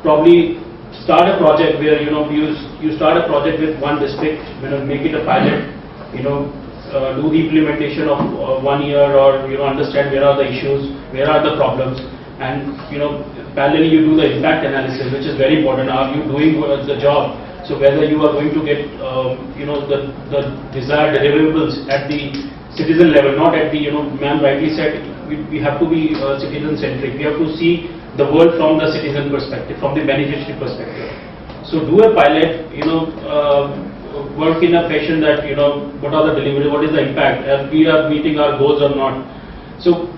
Probably start a project where you start a project with one district, make it a pilot, do the implementation of 1 year, or understand where are the issues, where are the problems, and parallelly you do the impact analysis, which is very important. Are you doing the job? So whether you are going to get the desired deliverables at the citizen level, not at the ma'am rightly said, we have to be citizen centric. We have to see the world from the citizen perspective, from the beneficiary perspective. So do a pilot, work in a fashion that what are the deliverables, what is the impact, and we are meeting our goals or not. So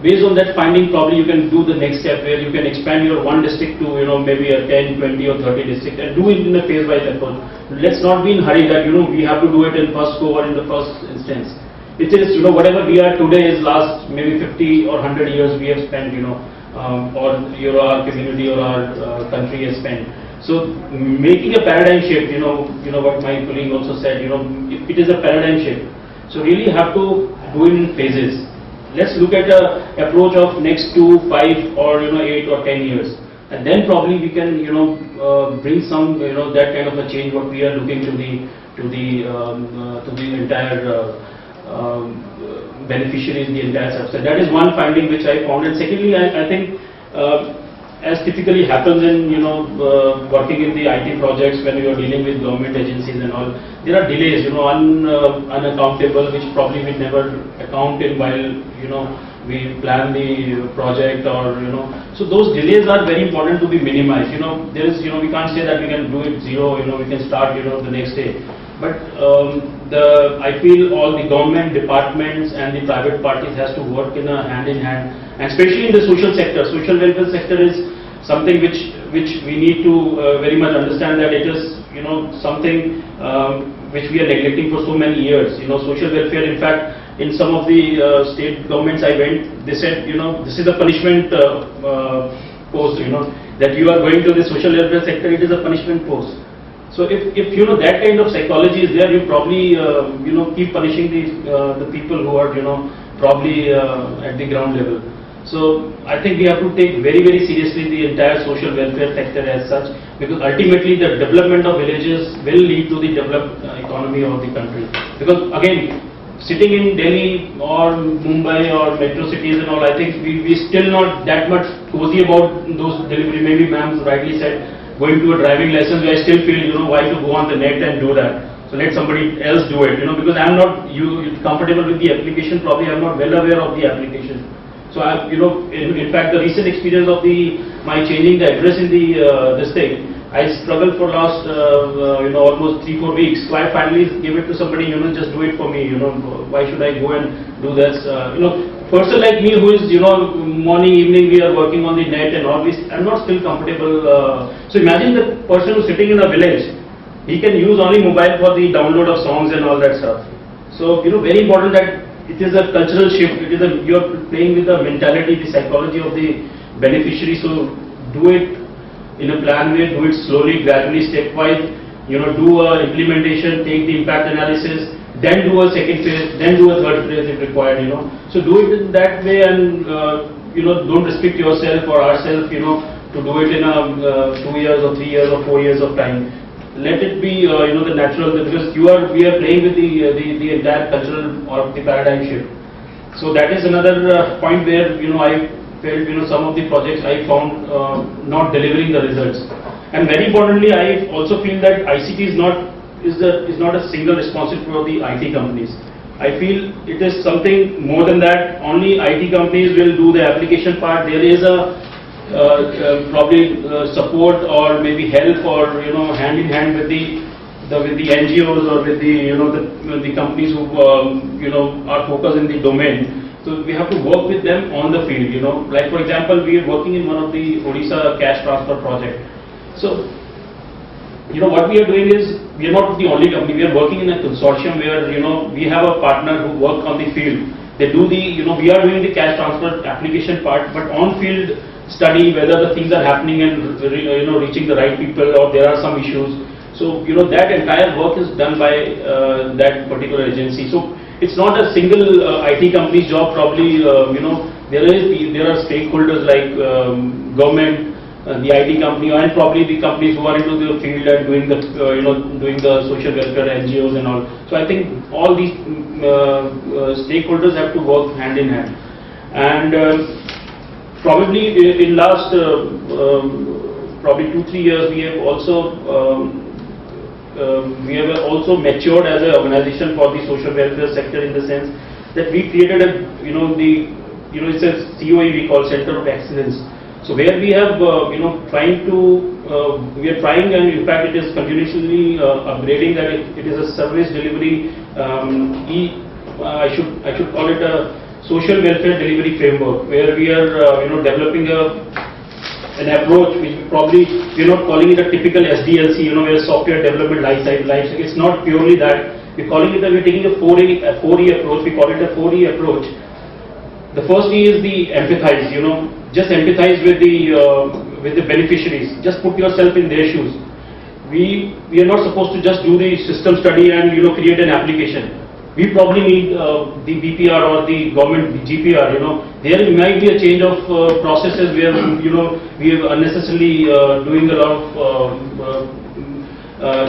based on that finding, probably you can do the next step where you can expand your one district to maybe a 10, 20 or 30 district, and do it in a phase-wise approach. Let's not be in hurry that we have to do it in first go or in the first instance. It is whatever we are today is last maybe 50 or 100 years we have spent or our community or our country has spent. So making a paradigm shift, what my colleague also said, it is a paradigm shift. So really have to do it in phases. Let's look at a approach of next 2, 5 or 8 or 10 years, and then probably we can bring some that kind of a change what we are looking to the entire beneficiaries, the entire subset. That is one finding which I found. And secondly, I think as typically happens in working in the IT projects when you are dealing with government agencies and all, there are delays unaccountable, which probably we never account in while we plan the project, or so those delays are very important to be minimized. There is we can't say that we can do it zero, we can start the next day. But I feel all the government departments and the private parties has to work in a hand in hand, and especially in the social sector. Social welfare sector is something which we need to very much understand, that it is something which we are neglecting for so many years. Social welfare, in fact, in some of the state governments I went, they said this is a punishment post. That you are going to the social welfare sector, it is a punishment post. So if that kind of psychology is there, you probably keep punishing the people who are probably at the ground level. So I think we have to take very, very seriously the entire social welfare sector as such, because ultimately the development of villages will lead to the developed economy of the country. Because again, sitting in Delhi or Mumbai or metro cities and all, I think we still not that much cozy about those delivery. Maybe ma'am rightly said, going to a driving license, I still feel why to go on the net and do that. So let somebody else do it, because I'm not comfortable with the application. Probably I'm not well aware of the application. So I, in fact, the recent experience of my changing the address in this thing, I struggled for last almost 3-4 weeks. So I finally gave it to somebody, just do it for me. Why should I go and do this? Person like me who is morning, evening we are working on the net and all this, I'm not still comfortable. So imagine the person who's sitting in a village, he can use only mobile for the download of songs and all that stuff. So very important that it is a cultural shift. It is you're playing with the mentality, the psychology of the beneficiary. So do it in a planned way, do it slowly, gradually, stepwise. Do a implementation, take the impact analysis, then do a second phase, then do a third phase if required. So do it in that way, and don't restrict yourself or ourselves, to do it in 2 years or 3 years or 4 years of time. let it be the natural, because we are playing with the entire cultural or the paradigm shift. So that is another point where I felt some of the projects I found not delivering the results. And very importantly, I also feel that ICT is not a single responsibility for the IT companies. I feel it is something more than that. Only IT companies will do the application part. There is a probably support or maybe help or hand in hand with the NGOs or with the companies who are focused in the domain. So we have to work with them on the field. Like for example, we are working in one of the Odisha cash transfer project. So what we are doing is, we are not the only company. We are working in a consortium where we have a partner who work on the field. They do the we are doing the cash transfer application part, but on field study whether the things are happening and reaching the right people or there are some issues. So that entire work is done by that particular agency. So it's not a single IT company's job. Probably there are stakeholders like government, the IT company, and probably the companies who are into the field and doing the doing the social welfare, NGOs and all. So I think all these stakeholders have to work hand in hand. And probably in last probably 2-3 years, we have also matured as an organization for the social welfare sector, in the sense that we created a it's a COE we call Center of Excellence. So where we have we are trying, and in fact it is continuously upgrading, that it is a service delivery I should call it a social welfare delivery framework, where we are developing an approach which probably we are not calling it a typical SDLC, where software development life cycle. It's not purely that. We're calling it that we're taking a 4E approach. We call it a 4E approach. The first E is the empathize. Just empathize with the beneficiaries. Just put yourself in their shoes. We are not supposed to just do the system study and create an application. We probably need the BPR or the government GPR. There might be a change of processes where we are unnecessarily doing a lot of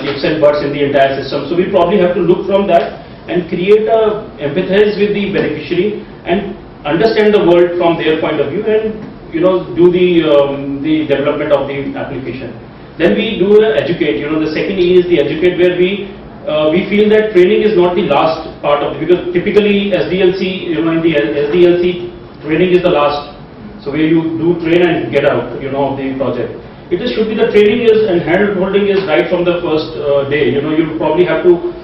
ifs and buts in the entire system. So we probably have to look from that and create empathize with the beneficiary and understand the world from their point of view, and do the development of the application. Then we do educate. The second E is the educate, where we feel that training is not the last part of it, because typically SDLC, in the SDLC, training is the last. So where you do train and get out, of the project. It should be the training is and hand holding is right from the first day. You probably have to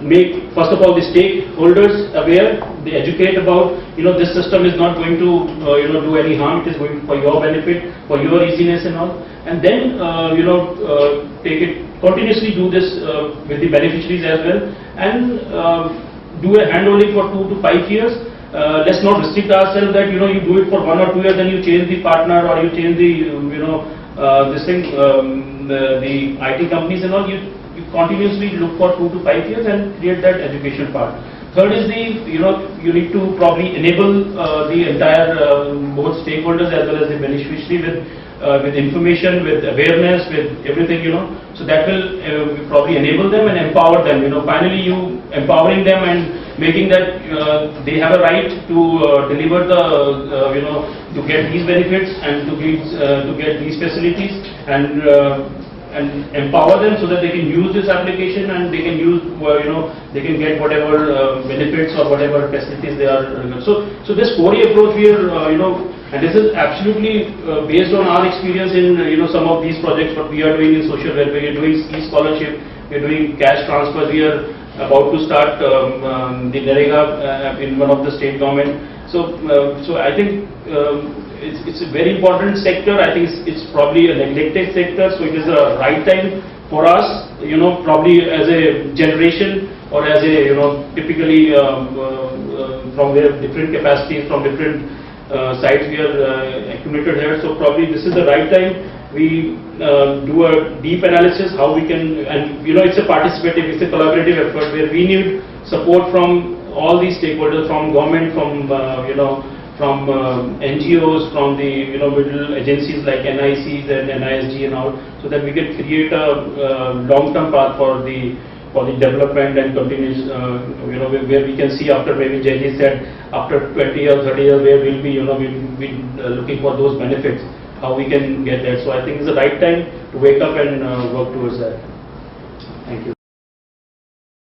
make, first of all, the stakeholders aware, they educate about, this system is not going to, do any harm, it is going for your benefit, for your easiness and all. And then, take it, continuously do this with the beneficiaries as well, and do a hand-holding for 2 to 5 years. Let's not restrict ourselves that, you do it for 1 or 2 years, then you change the partner or you change the, the IT companies and all. You continuously look for 2 to 5 years and create that education part. Third is you need to probably enable the entire both stakeholders as well as the beneficiary with information, with awareness, with everything, So that will probably enable them and empower them. Finally you empowering them and making that they have a right to deliver the, to get these benefits and to get these facilities, and empower them so that they can use this application and they can use, they can get whatever benefits or whatever facilities they are. So this 4E approach here, and this is absolutely based on our experience in, some of these projects what we are doing in social welfare. We are doing e-scholarship, we are doing cash transfer, we are about to start the NREGA in one of the state government. So I think it's a very important sector. I think it's probably a neglected sector, so it is a right time for us, probably as a generation or as a, typically from their different capacities, from different sites we are accumulated here. So probably this is the right time we do a deep analysis how we can, and it's a participative, it's a collaborative effort where we need support from all these stakeholders, from government, from from NGOs, from the middle agencies like NICs and NISG and all, so that we can create a long-term path for the development and continuous, where we can see after, maybe Jayji said, after 20 years, 30 years, where we'll be, we'll be looking for those benefits, how we can get there. So I think it's the right time to wake up and work towards that. Thank you.